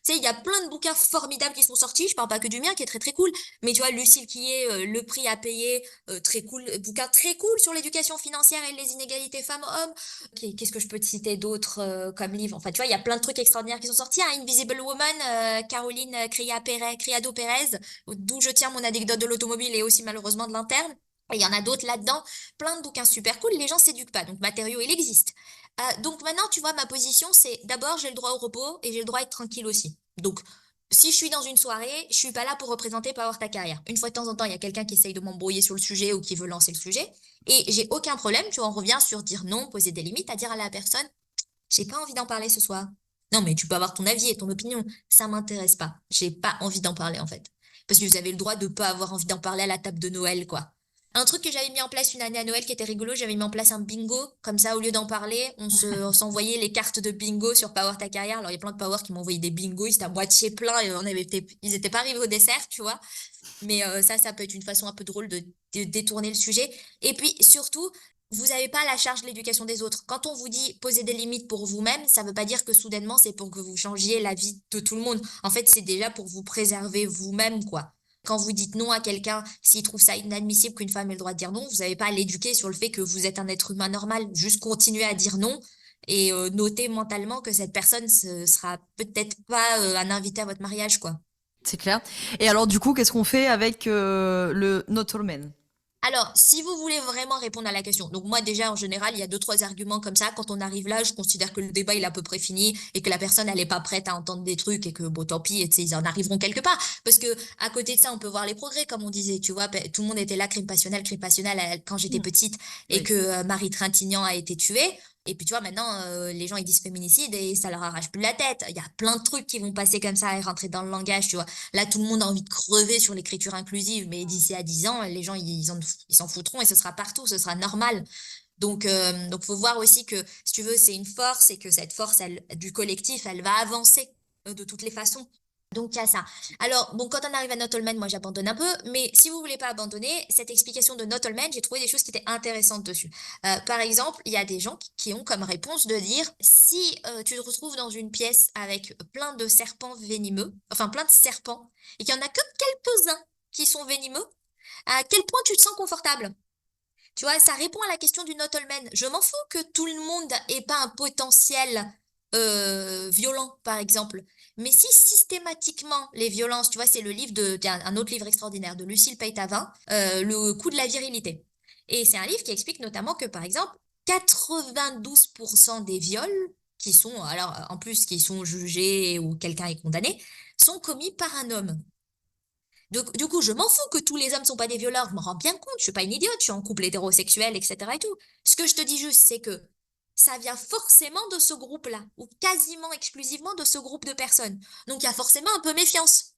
Tu sais, il y a plein de bouquins formidables qui sont sortis. Je parle pas que du mien, qui est très très cool. Mais tu vois, Lucille qui est Le prix à payer, très cool, bouquin très cool sur l'éducation financière et les inégalités femmes-hommes. Qu'est-ce que je peux te citer d'autre comme livre? Enfin, tu vois, il y a plein de trucs extraordinaires qui sont sortis. Hein. Invisible Woman, Caroline Criado Pérez, d'où je tiens mon anecdote de l'automobile et aussi malheureusement de l'interne. Et il y en a d'autres là-dedans, plein de bouquins super cool. Les gens s'éduquent pas, donc matériau, il existe. Donc maintenant, tu vois, ma position, c'est d'abord, j'ai le droit au repos et j'ai le droit d'être tranquille aussi. Donc, si je suis dans une soirée, je suis pas là pour représenter Power ta carrière. Une fois de temps en temps, il y a quelqu'un qui essaye de m'embrouiller sur le sujet ou qui veut lancer le sujet. Et j'ai aucun problème, tu vois, on revient sur dire non, poser des limites, à dire à la personne, j'ai pas envie d'en parler ce soir. Non, mais tu peux avoir ton avis et ton opinion. Ça m'intéresse pas. J'ai pas envie d'en parler, en fait. Parce que vous avez le droit de pas avoir envie d'en parler à la table de Noël, quoi. Un truc que j'avais mis en place une année à Noël qui était rigolo, j'avais mis en place un bingo. Comme ça, au lieu d'en parler, on s'envoyait les cartes de bingo sur Power Ta Carrière. Alors, il y a plein de Power qui m'ont envoyé des bingos, ils étaient à moitié pleins et ils étaient pas arrivés au dessert, tu vois. Mais ça peut être une façon un peu drôle de détourner le sujet. Et puis surtout, vous n'avez pas la charge de l'éducation des autres. Quand on vous dit poser des limites pour vous-même, ça ne veut pas dire que soudainement c'est pour que vous changiez la vie de tout le monde. En fait, c'est déjà pour vous préserver vous-même, quoi. Quand vous dites non à quelqu'un, s'il trouve ça inadmissible qu'une femme ait le droit de dire non, vous n'avez pas à l'éduquer sur le fait que vous êtes un être humain normal. Juste continuer à dire non et noter mentalement que cette personne ne sera peut-être pas un invité à votre mariage, quoi. C'est clair. Et alors, du coup, qu'est-ce qu'on fait avec le Not All Men? Alors, si vous voulez vraiment répondre à la question, donc moi déjà en général, il y a deux, trois arguments comme ça. Quand on arrive là, je considère que le débat il est à peu près fini et que la personne elle n'est pas prête à entendre des trucs et que bon tant pis, et, tu sais, ils en arriveront quelque part. Parce que à côté de ça, on peut voir les progrès, comme on disait, tu vois, tout le monde était là, crime passionnel quand j'étais Hmm. petite et Oui. que Marie Trintignant a été tuée. Et puis tu vois, maintenant, les gens ils disent féminicide et ça leur arrache plus la tête. Il y a plein de trucs qui vont passer comme ça et rentrer dans le langage, tu vois. Là, tout le monde a envie de crever sur l'écriture inclusive, mais d'ici à 10 ans, les gens, ils s'en foutront et ce sera partout, ce sera normal. Donc, faut voir aussi que, si tu veux, c'est une force et que cette force du collectif, elle va avancer de toutes les façons. Donc, il y a ça. Alors, bon, quand on arrive à Not All Men, moi, j'abandonne un peu, mais si vous voulez pas abandonner, cette explication de Not All Men, j'ai trouvé des choses qui étaient intéressantes dessus. Par exemple, il y a des gens qui ont comme réponse de dire, si tu te retrouves dans une pièce avec plein de serpents venimeux, enfin plein de serpents, et qu'il y en a que quelques-uns qui sont venimeux, à quel point tu te sens confortable? Tu vois, ça répond à la question du not all men. Je m'en fous que tout le monde ait pas un potentiel violents, par exemple. Mais si systématiquement les violences, tu vois, c'est le livre tiens, un autre livre extraordinaire de Lucille Peytavin, Le coût de la virilité. Et c'est un livre qui explique notamment que, par exemple, 92% des viols qui sont, alors en plus, qui sont jugés ou quelqu'un est condamné, sont commis par un homme. Du coup, je m'en fous que tous les hommes sont pas des violeurs, je m'en rends bien compte, je suis pas une idiote, je suis en couple hétérosexuel, etc. et tout. Ce que je te dis juste, c'est que ça vient forcément de ce groupe-là, ou quasiment exclusivement de ce groupe de personnes. Donc il y a forcément un peu méfiance.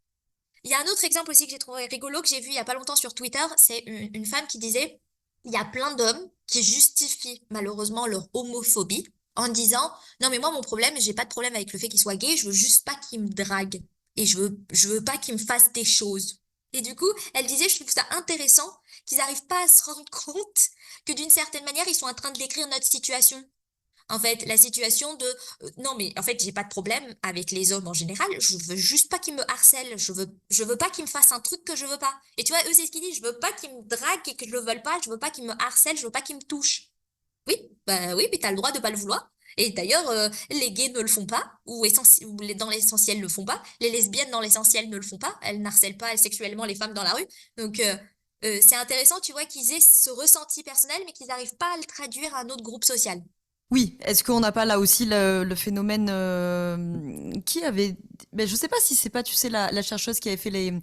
Il y a un autre exemple aussi que j'ai trouvé rigolo, que j'ai vu il y a pas longtemps sur Twitter, c'est une femme qui disait, il y a plein d'hommes qui justifient malheureusement leur homophobie en disant, non mais moi mon problème, j'ai pas de problème avec le fait qu'il soit gay, je veux juste pas qu'il me drague. Et je veux pas qu'il me fasse des choses. Et du coup, elle disait, je trouve ça intéressant qu'ils n'arrivent pas à se rendre compte que d'une certaine manière, ils sont en train de décrire notre situation. En fait, la situation de non mais en fait, j'ai pas de problème avec les hommes en général, je veux juste pas qu'ils me harcèlent, je veux pas qu'ils me fassent un truc que je veux pas. Et tu vois, eux c'est ce qu'ils disent, je veux pas qu'ils me draguent et que je le veuille pas, je veux pas qu'ils me harcèlent, je veux pas qu'ils me touchent. Oui, bah oui, mais t'as le droit de pas le vouloir. Et d'ailleurs, les gays ne le font pas, dans l'essentiel ne le font pas. Les lesbiennes dans l'essentiel ne le font pas. Elles n'harcèlent pas sexuellement les femmes dans la rue. Donc, c'est intéressant, tu vois, qu'ils aient ce ressenti personnel, mais qu'ils n'arrivent pas à le traduire à un autre groupe social. Oui, est-ce qu'on n'a pas là aussi le phénomène qui avait... Ben, je sais pas si c'est pas, tu sais, la chercheuse qui avait fait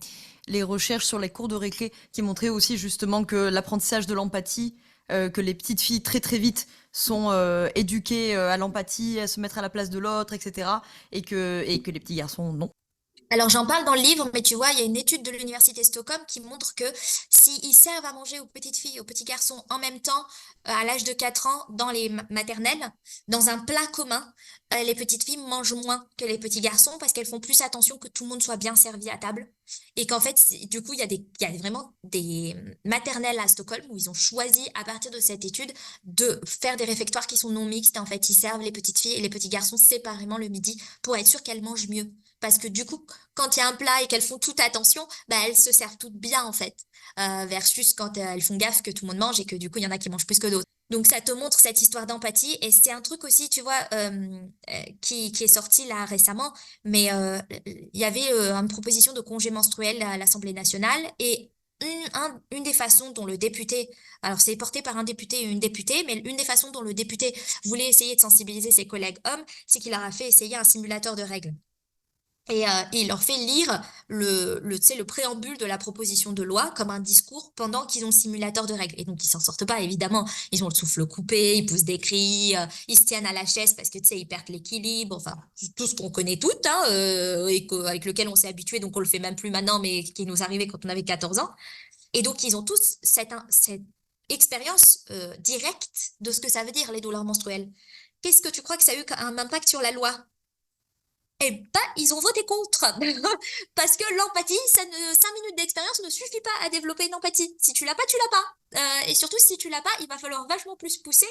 les recherches sur les cours de récré, qui montrait aussi justement que l'apprentissage de l'empathie, que les petites filles très très vite sont éduquées à l'empathie, à se mettre à la place de l'autre, etc. Et que les petits garçons, non. Alors j'en parle dans le livre, mais tu vois, il y a une étude de l'Université de Stockholm qui montre que s'ils servent à manger aux petites filles, aux petits garçons en même temps, à l'âge de 4 ans, dans les maternelles, dans un plat commun, les petites filles mangent moins que les petits garçons parce qu'elles font plus attention que tout le monde soit bien servi à table. Et qu'en fait, du coup, il y a vraiment des maternelles à Stockholm où ils ont choisi, à partir de cette étude, de faire des réfectoires qui sont non mixtes. En fait, ils servent les petites filles et les petits garçons séparément le midi pour être sûr qu'elles mangent mieux. Parce que du coup, quand il y a un plat et qu'elles font toute attention, bah elles se servent toutes bien en fait. Versus quand elles font gaffe que tout le monde mange et que du coup il y en a qui mangent plus que d'autres. Donc ça te montre cette histoire d'empathie et c'est un truc aussi, tu vois, qui est sorti là récemment. Mais il y avait une proposition de congé menstruel à l'Assemblée nationale et une des façons dont le député, alors c'est porté par un député et une députée, mais une des façons dont le député voulait essayer de sensibiliser ses collègues hommes, c'est qu'il leur a fait essayer un simulateur de règles. Et il leur fait lire tu sais, le préambule de la proposition de loi comme un discours pendant qu'ils ont le simulateur de règles. Et donc, ils s'en sortent pas, évidemment. Ils ont le souffle coupé, ils poussent des cris, ils se tiennent à la chaise parce que, tu sais, ils perdent l'équilibre. Enfin, tout ce qu'on connaît toutes, hein, avec lequel on s'est habitué, donc on le fait même plus maintenant, mais qui nous arrivait quand on avait 14 ans. Et donc, ils ont tous cette expérience directe de ce que ça veut dire, les douleurs menstruelles. Qu'est-ce que tu crois que ça a eu un impact sur la loi? Eh ben, ils ont voté contre. Parce que l'empathie, 5 minutes d'expérience ne suffit pas à développer une empathie. Si tu l'as pas, tu l'as pas. Et surtout, si tu l'as pas, il va falloir vachement plus pousser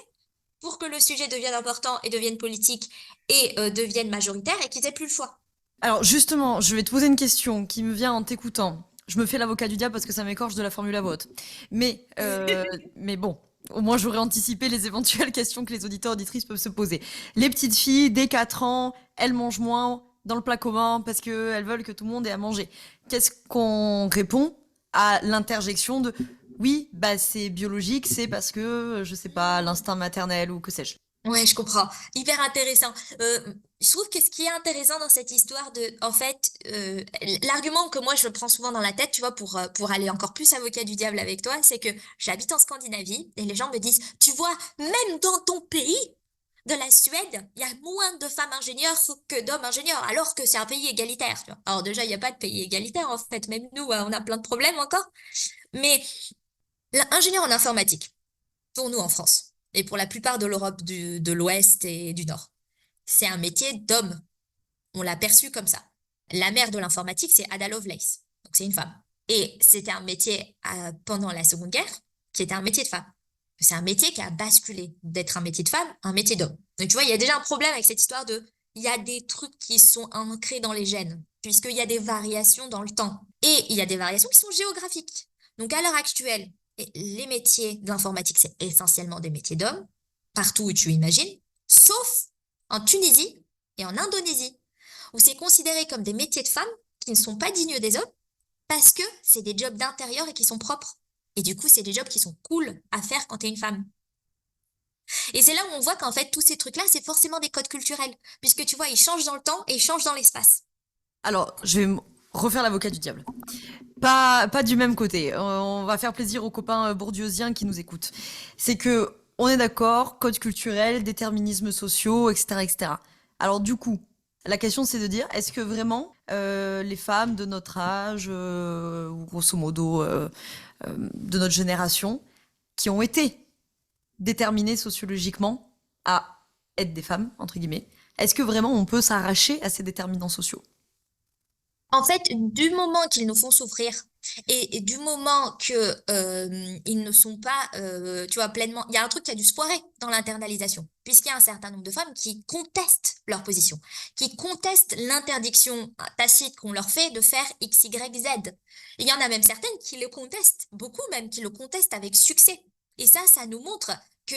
pour que le sujet devienne important et devienne politique et devienne majoritaire et qu'ils aient plus le choix. Alors justement, je vais te poser une question qui me vient en t'écoutant. Je me fais l'avocat du diable parce que ça m'écorche de la formule à vote. Mais bon, au moins j'aurais anticipé les éventuelles questions que les auditeurs auditrices peuvent se poser. Les petites filles, dès 4 ans, elles mangent moins dans le plat commun parce qu'elles veulent que tout le monde ait à manger. Qu'est-ce qu'on répond à l'interjection de oui, bah c'est biologique, c'est parce que, je sais pas, l'instinct maternel ou que sais-je. Ouais, je comprends. Hyper intéressant. Je trouve que ce qui est intéressant dans cette histoire en fait, l'argument que moi je prends souvent dans la tête, tu vois, pour aller encore plus avocat du diable avec toi, c'est que j'habite en Scandinavie et les gens me disent, tu vois, même dans ton pays, de la Suède, il y a moins de femmes ingénieures que d'hommes ingénieurs, alors que c'est un pays égalitaire, tu vois. Alors déjà, il n'y a pas de pays égalitaire, en fait. Même nous, on a plein de problèmes encore. Mais l'ingénieur en informatique, pour nous en France, et pour la plupart de l'Europe de l'Ouest et du Nord. C'est un métier d'homme. On l'a perçu comme ça. La mère de l'informatique, c'est Ada Lovelace. Donc c'est une femme. Et c'était un métier pendant la Seconde Guerre qui était un métier de femme. C'est un métier qui a basculé d'être un métier de femme à un métier d'homme. Donc tu vois, il y a déjà un problème avec cette histoire il y a des trucs qui sont ancrés dans les gènes, puisqu'il y a des variations dans le temps. Et il y a des variations qui sont géographiques. Donc à l'heure actuelle, les métiers de l'informatique, c'est essentiellement des métiers d'hommes, partout où tu imagines, sauf en Tunisie. et en Indonésie, où c'est considéré comme des métiers de femmes qui ne sont pas dignes des hommes parce que c'est des jobs d'intérieur et qui sont propres. Et du coup, c'est des jobs qui sont cool à faire quand t'es une femme. Et c'est là où on voit qu'en fait, tous ces trucs-là, c'est forcément des codes culturels, puisque tu vois, ils changent dans le temps et ils changent dans l'espace. Alors, je vais refaire l'avocat du diable. Pas du même côté. On va faire plaisir aux copains bourdieusiens qui nous écoutent. C'est que, on est d'accord, code culturel, déterminismes sociaux, etc., etc. Alors du coup, la question c'est de dire, est-ce que vraiment les femmes de notre âge, ou grosso modo de notre génération, qui ont été déterminées sociologiquement à être des femmes, entre guillemets, est-ce que vraiment on peut s'arracher à ces déterminants sociaux? En fait, du moment qu'ils nous font souffrir et du moment que ils ne sont pas, tu vois, pleinement, il y a un truc qui a dû se foirer dans l'internalisation, puisqu'il y a un certain nombre de femmes qui contestent leur position, qui contestent l'interdiction tacite qu'on leur fait de faire X, Y, Z. Il y en a même certaines qui le contestent, beaucoup même qui le contestent avec succès. Et ça nous montre que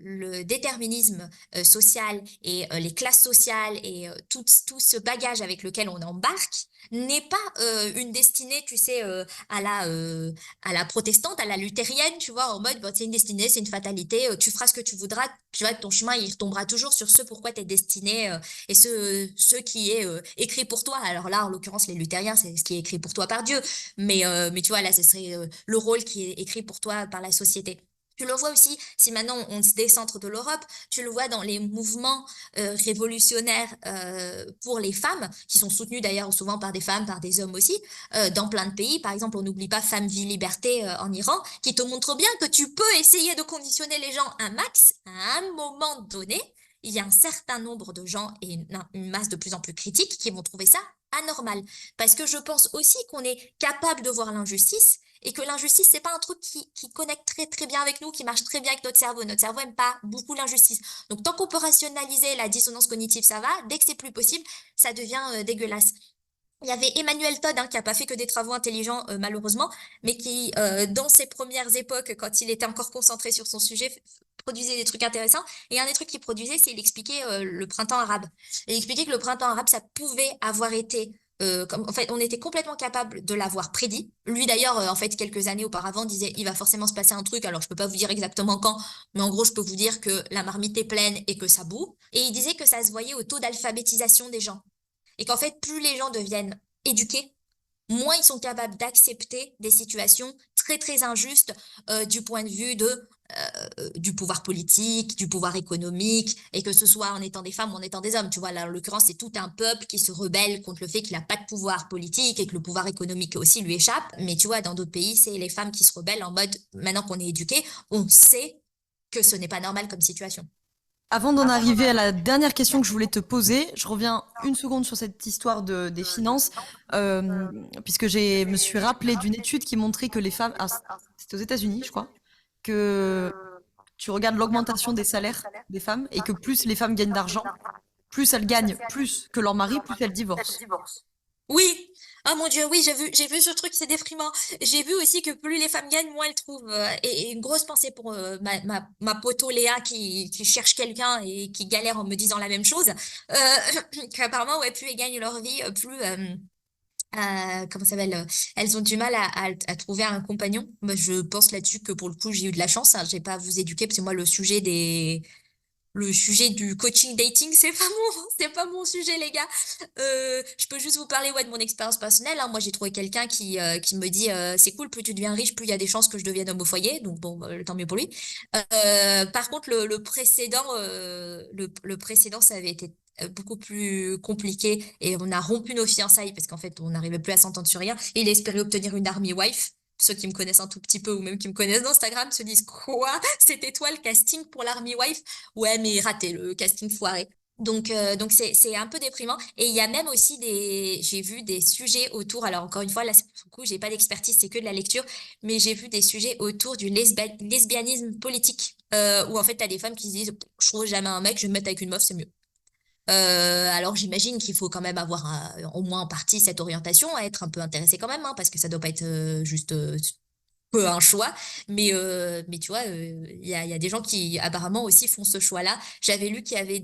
le déterminisme social et les classes sociales et tout ce bagage avec lequel on embarque n'est pas une destinée, tu sais, à la protestante, à la luthérienne, tu vois, en mode, bon, c'est une destinée, c'est une fatalité, tu feras ce que tu voudras, tu vois, ton chemin, il retombera toujours sur ce pourquoi tu es destiné et ce qui est écrit pour toi. Alors là, en l'occurrence, les luthériens, c'est ce qui est écrit pour toi par Dieu, mais tu vois, là, ce serait le rôle qui est écrit pour toi par la société. Tu le vois aussi, si maintenant on se décentre de l'Europe, tu le vois dans les mouvements révolutionnaires pour les femmes, qui sont soutenus d'ailleurs souvent par des femmes, par des hommes aussi, dans plein de pays. Par exemple, on n'oublie pas Femme, Vie, Liberté en Iran, qui te montre bien que tu peux essayer de conditionner les gens un max à un moment donné. Il y a un certain nombre de gens et une masse de plus en plus critique qui vont trouver ça anormal. Parce que je pense aussi qu'on est capable de voir l'injustice et que l'injustice, c'est pas un truc qui connecte très très bien avec nous, qui marche très bien avec notre cerveau. Notre cerveau aime pas beaucoup l'injustice. Donc tant qu'on peut rationaliser la dissonance cognitive, ça va. Dès que c'est plus possible, ça devient dégueulasse. Il y avait Emmanuel Todd, hein, qui a pas fait que des travaux intelligents, malheureusement, mais qui, dans ses premières époques, quand il était encore concentré sur son sujet, produisait des trucs intéressants. Et un des trucs qu'il produisait, c'est il expliquait le printemps arabe. Et il expliquait que le printemps arabe, ça pouvait avoir été, en fait, on était complètement capable de l'avoir prédit. Lui, d'ailleurs, en fait, quelques années auparavant, disait, il va forcément se passer un truc. Alors, je peux pas vous dire exactement quand, mais en gros, je peux vous dire que la marmite est pleine et que ça bout. Et il disait que ça se voyait au taux d'alphabétisation des gens. Et qu'en fait, plus les gens deviennent éduqués, moins ils sont capables d'accepter des situations très très injustes du point de vue du pouvoir politique, du pouvoir économique, et que ce soit en étant des femmes ou en étant des hommes. Tu vois, là, en l'occurrence, c'est tout un peuple qui se rebelle contre le fait qu'il n'a pas de pouvoir politique et que le pouvoir économique aussi lui échappe. Mais tu vois, dans d'autres pays, c'est les femmes qui se rebellent en mode, maintenant qu'on est éduqué, on sait que ce n'est pas normal comme situation. Avant d'en arriver à la dernière question que je voulais te poser, je reviens une seconde sur cette histoire des finances, puisque me suis rappelé d'une étude qui montrait que les femmes, alors c'était aux États-Unis, je crois, que tu regardes l'augmentation des salaires des femmes et que plus les femmes gagnent d'argent, plus elles gagnent plus que leur mari, plus elles divorcent. Oui, oh mon Dieu, oui, j'ai vu ce truc, c'est déprimant. J'ai vu aussi que plus les femmes gagnent, moins elles trouvent. Et une grosse pensée pour ma poteau Léa qui cherche quelqu'un et qui galère en me disant la même chose. Euh, qu'apparemment, ouais, plus elles gagnent leur vie, plus, comment ça s'appelle, elles ont du mal à trouver un compagnon. Moi, je pense là-dessus que pour le coup, j'ai eu de la chance. Hein, j'ai pas à vous éduquer parce que moi, le sujet du coaching dating, c'est pas mon sujet, les gars. Je peux juste vous parler ouais, de mon expérience personnelle. Hein. Moi, j'ai trouvé quelqu'un qui me dit c'est cool, plus tu deviens riche, plus il y a des chances que je devienne homme au foyer. Donc, bon, tant mieux pour lui. Par contre, le précédent, ça avait été beaucoup plus compliqué et on a rompu nos fiançailles parce qu'en fait, on n'arrivait plus à s'entendre sur rien. Et il espérait obtenir une army wife. Ceux qui me connaissent un tout petit peu ou même qui me connaissent d'Instagram se disent quoi? C'était toi le casting pour l'Army Wife? Ouais, mais raté, le casting foiré. Donc c'est un peu déprimant. Et il y a même aussi j'ai vu des sujets autour, alors encore une fois, là, pour le coup, j'ai pas d'expertise, c'est que de la lecture, mais j'ai vu des sujets autour du lesbianisme politique, où en fait, t'as des femmes qui se disent, je trouve jamais un mec, je vais me mettre avec une meuf, c'est mieux. Alors j'imagine qu'il faut quand même avoir au moins en partie cette orientation, à être un peu intéressé quand même, hein, parce que ça doit pas être juste peu un choix, mais tu vois, il y a des gens qui apparemment aussi font ce choix-là. J'avais lu qu'il y avait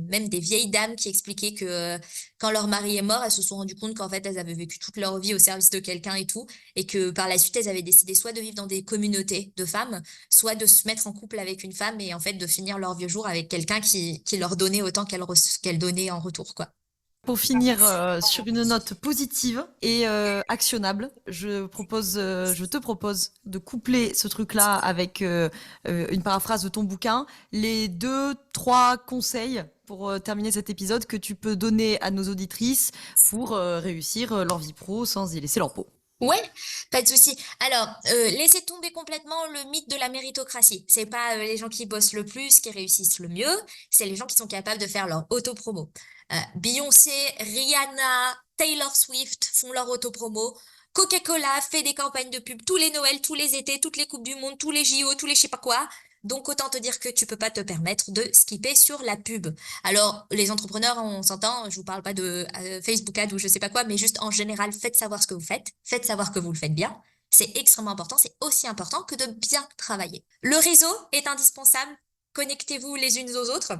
même des vieilles dames qui expliquaient que quand leur mari est mort, elles se sont rendues compte qu'en fait, elles avaient vécu toute leur vie au service de quelqu'un et tout, et que par la suite, elles avaient décidé soit de vivre dans des communautés de femmes, soit de se mettre en couple avec une femme et en fait de finir leur vieux jour avec quelqu'un qui leur donnait autant qu'elle donnait en retour, quoi. Pour finir sur une note positive et actionnable, je te propose de coupler ce truc-là avec une paraphrase de ton bouquin, les deux, trois conseils pour terminer cet épisode que tu peux donner à nos auditrices pour réussir leur vie pro sans y laisser leur peau. Ouais, pas de souci. Alors, laissez tomber complètement le mythe de la méritocratie. C'est pas les gens qui bossent le plus qui réussissent le mieux, c'est les gens qui sont capables de faire leur autopromo. Beyoncé, Rihanna, Taylor Swift font leur autopromo. Coca-Cola fait des campagnes de pub tous les Noëls, tous les étés, toutes les Coupes du Monde, tous les JO, tous les je sais pas quoi. Donc autant te dire que tu peux pas te permettre de skipper sur la pub. Alors, les entrepreneurs, on s'entend, je vous parle pas de Facebook Ads ou je sais pas quoi, mais juste en général, faites savoir ce que vous faites, faites savoir que vous le faites bien. C'est extrêmement important, c'est aussi important que de bien travailler. Le réseau est indispensable. Connectez-vous les unes aux autres.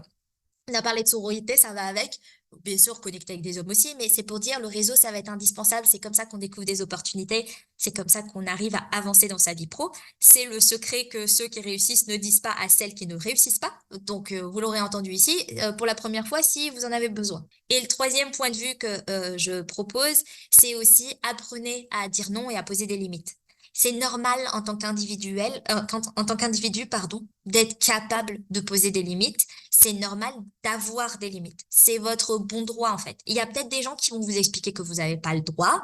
On a parlé de sororité, ça va avec. Bien sûr, connecter avec des hommes aussi, mais c'est pour dire le réseau, ça va être indispensable. C'est comme ça qu'on découvre des opportunités. C'est comme ça qu'on arrive à avancer dans sa vie pro. C'est le secret que ceux qui réussissent ne disent pas à celles qui ne réussissent pas. Donc, vous l'aurez entendu ici, pour la première fois, si vous en avez besoin. Et le troisième point de vue que je propose, c'est aussi apprenez à dire non et à poser des limites. C'est normal en tant qu'individuel, en tant qu'individu, pardon, d'être capable de poser des limites. C'est normal d'avoir des limites. C'est votre bon droit, en fait. Il y a peut-être des gens qui vont vous expliquer que vous n'avez pas le droit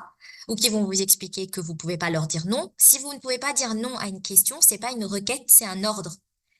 ou qui vont vous expliquer que vous pouvez pas leur dire non. Si vous ne pouvez pas dire non à une question, c'est pas une requête, c'est un ordre.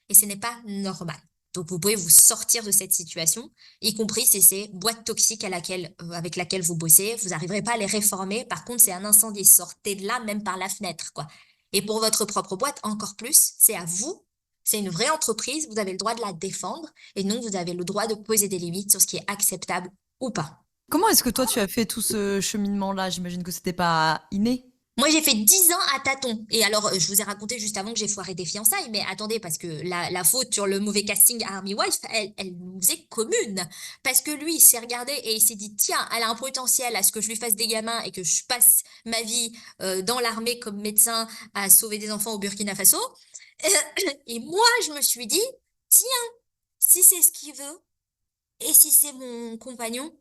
Et ce n'est pas normal. Donc, vous pouvez vous sortir de cette situation, y compris si c'est boîte toxique avec laquelle vous bossez. Vous n'arriverez pas à les réformer. Par contre, c'est un incendie. Sortez de là, même par la fenêtre, quoi. Et pour votre propre boîte, encore plus, c'est à vous. C'est une vraie entreprise. Vous avez le droit de la défendre. Et donc, vous avez le droit de poser des limites sur ce qui est acceptable ou pas. Comment est-ce que toi tu as fait tout ce cheminement-là? J'imagine que c'était pas inné. Moi, j'ai fait 10 ans à tâtons. Et alors, je vous ai raconté juste avant que j'ai foiré des fiançailles, mais attendez, parce que la faute sur le mauvais casting à Army Wife, elle nous est commune. Parce que lui, il s'est regardé et il s'est dit, tiens, elle a un potentiel à ce que je lui fasse des gamins et que je passe ma vie dans l'armée comme médecin à sauver des enfants au Burkina Faso. Et moi, je me suis dit, tiens, si c'est ce qu'il veut, et si c'est mon compagnon,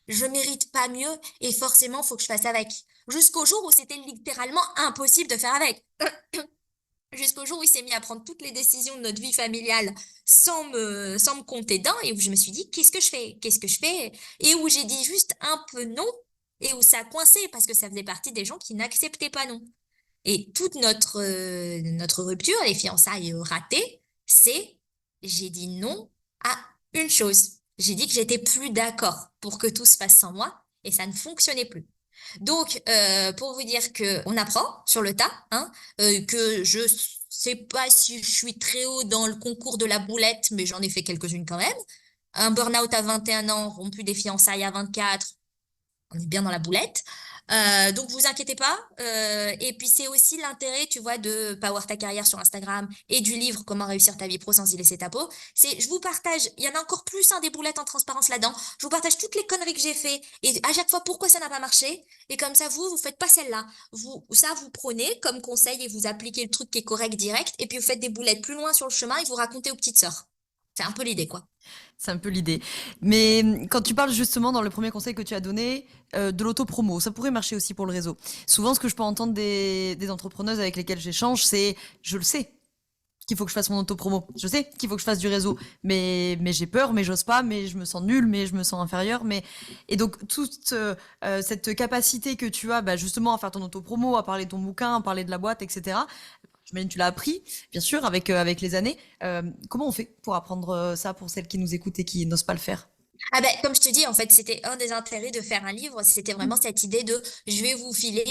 je mérite pas mieux et forcément, faut que je fasse avec. Jusqu'au jour où c'était littéralement impossible de faire avec. Jusqu'au jour où il s'est mis à prendre toutes les décisions de notre vie familiale sans me compter dedans et où je me suis dit, qu'est-ce que je fais? Qu'est-ce que je fais? Et où j'ai dit juste un peu non et où ça a coincé parce que ça faisait partie des gens qui n'acceptaient pas non. Et toute notre rupture, les fiançailles ratées, c'est j'ai dit non à une chose. J'ai dit que j'étais plus d'accord pour que tout se fasse sans moi et ça ne fonctionnait plus. Donc, pour vous dire que on apprend sur le tas, hein, que je sais pas si je suis très haut dans le concours de la boulette, mais j'en ai fait quelques-unes quand même. Un burn-out à 21 ans, rompu des fiançailles à 24, on est bien dans la boulette. Donc vous inquiétez pas. Et puis c'est aussi l'intérêt, tu vois, de Power ta carrière sur Instagram et du livre Comment réussir ta vie pro sans y laisser ta peau. C'est, je vous partage, il y en a encore plus hein, des boulettes en transparence là-dedans. Je vous partage toutes les conneries que j'ai fait et à chaque fois pourquoi ça n'a pas marché. Et comme ça, vous faites pas celle-là. Vous prenez comme conseil et vous appliquez le truc qui est correct direct. Et puis vous faites des boulettes plus loin sur le chemin et vous racontez aux petites sœurs. C'est un peu l'idée, quoi. C'est un peu l'idée. Mais quand tu parles justement dans le premier conseil que tu as donné de l'autopromo, ça pourrait marcher aussi pour le réseau. Souvent, ce que je peux entendre des entrepreneuses avec lesquelles j'échange, c'est je le sais qu'il faut que je fasse mon autopromo. Je sais qu'il faut que je fasse du réseau, mais j'ai peur, mais j'ose pas, mais je me sens nulle, mais je me sens inférieure, mais et donc toute cette capacité que tu as, bah, justement à faire ton autopromo, à parler de ton bouquin, à parler de la boîte, etc. J'imagine que tu l'as appris, bien sûr, avec les années. Comment on fait pour apprendre ça pour celles qui nous écoutent et qui n'osent pas le faire? Ah ben, comme je te dis, en fait, c'était un des intérêts de faire un livre, c'était vraiment cette idée de je vais vous filer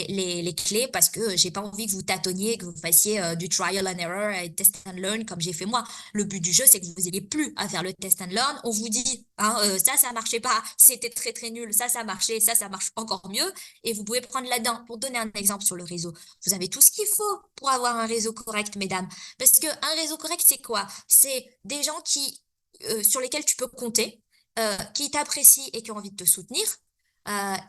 les clés parce que j'ai pas envie que vous tâtonniez, que vous fassiez du trial and error et test and learn comme j'ai fait moi. Le but du jeu, c'est que vous n'ayez plus à faire le test and learn. On vous dit, hein, ça marchait pas, c'était très très nul, ça marchait, ça marche encore mieux. Et vous pouvez prendre là-dedans. Pour donner un exemple sur le réseau, vous avez tout ce qu'il faut pour avoir un réseau correct, mesdames. Parce que un réseau correct, c'est quoi? C'est des gens sur lesquels tu peux compter qui t'apprécient et qui ont envie de te soutenir,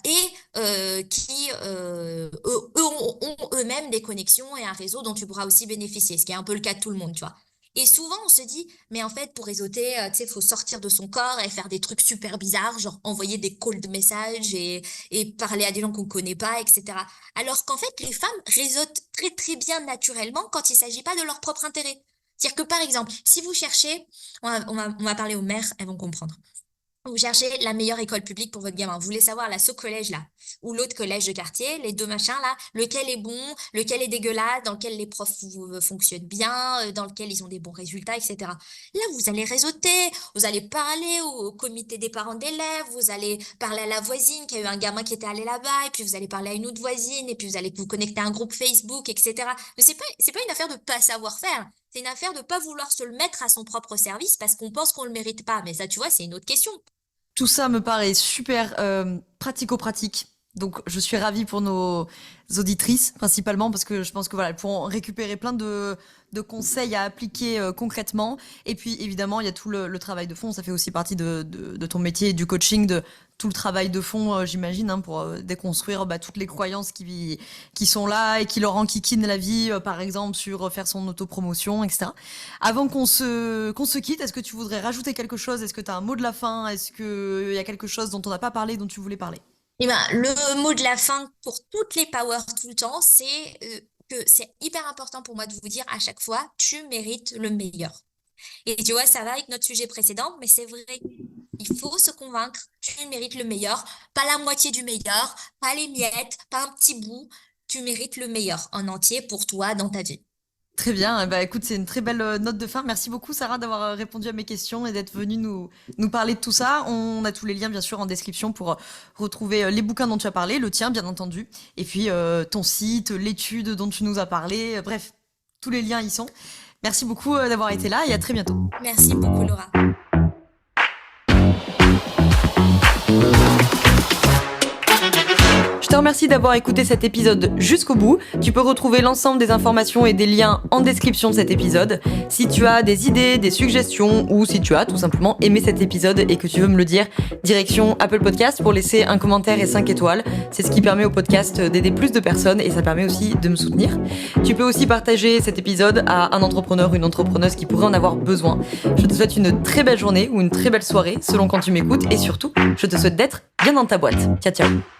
et qui eux ont eux-mêmes des connexions et un réseau dont tu pourras aussi bénéficier, ce qui est un peu le cas de tout le monde, tu vois. Et souvent, on se dit, mais en fait, pour réseauter, tu sais, il faut sortir de son corps et faire des trucs super bizarres, genre envoyer des cold messages et parler à des gens qu'on connaît pas, etc. Alors qu'en fait, les femmes réseautent très, très bien naturellement quand il s'agit pas de leur propre intérêt. C'est-à-dire que, par exemple, si vous cherchez, on va parler aux mères, elles vont comprendre. Vous cherchez la meilleure école publique pour votre gamin. Vous voulez savoir la ce collège là ou l'autre collège de quartier, les deux machins là, lequel est bon, lequel est dégueulasse, dans lequel les profs fonctionnent bien, dans lequel ils ont des bons résultats, etc. Là, vous allez réseauter, vous allez parler au comité des parents d'élèves, vous allez parler à la voisine qui a eu un gamin qui était allé là-bas, et puis vous allez parler à une autre voisine, et puis vous allez vous connecter à un groupe Facebook, etc. Mais c'est pas une affaire de pas savoir faire. C'est une affaire de pas vouloir se le mettre à son propre service parce qu'on pense qu'on le mérite pas. Mais ça, tu vois, c'est une autre question. Tout ça me paraît super pratico-pratique. Donc, je suis ravie pour nos auditrices, principalement, parce que je pense que voilà, elles pourront récupérer plein de conseils à appliquer concrètement. Et puis, évidemment, il y a tout le travail de fond. Ça fait aussi partie de ton métier, du coaching, de tout le travail de fond, j'imagine, hein, pour déconstruire toutes les croyances qui sont là et qui leur enquiquinent la vie, par exemple, sur faire son autopromotion, etc. Avant qu'on se quitte, est-ce que tu voudrais rajouter quelque chose? Est-ce que tu as un mot de la fin? Est-ce qu'il y a quelque chose dont on n'a pas parlé, dont tu voulais parler? Eh ben, le mot de la fin pour toutes les powers tout le temps, c'est que c'est hyper important pour moi de vous dire à chaque fois, tu mérites le meilleur. Et tu vois, ça va avec notre sujet précédent, mais c'est vrai. Il faut se convaincre, tu mérites le meilleur, pas la moitié du meilleur, pas les miettes, pas un petit bout. Tu mérites le meilleur en entier pour toi dans ta vie. Très bien. Bah, écoute, c'est une très belle note de fin. Merci beaucoup, Sarah, d'avoir répondu à mes questions et d'être venue nous parler de tout ça. On a tous les liens, bien sûr, en description pour retrouver les bouquins dont tu as parlé, le tien, bien entendu, et puis ton site, l'étude dont tu nous as parlé. Bref, tous les liens y sont. Merci beaucoup d'avoir été là et à très bientôt. Merci beaucoup, Laura. Je te remercie d'avoir écouté cet épisode jusqu'au bout. Tu peux retrouver l'ensemble des informations et des liens en description de cet épisode. Si tu as des idées, des suggestions ou si tu as tout simplement aimé cet épisode et que tu veux me le dire, direction Apple Podcast pour laisser un commentaire et 5 étoiles. C'est ce qui permet au podcast d'aider plus de personnes et ça permet aussi de me soutenir. Tu peux aussi partager cet épisode à un entrepreneur ou une entrepreneuse qui pourrait en avoir besoin. Je te souhaite une très belle journée ou une très belle soirée selon quand tu m'écoutes et surtout, je te souhaite d'être bien dans ta boîte. Ciao, ciao.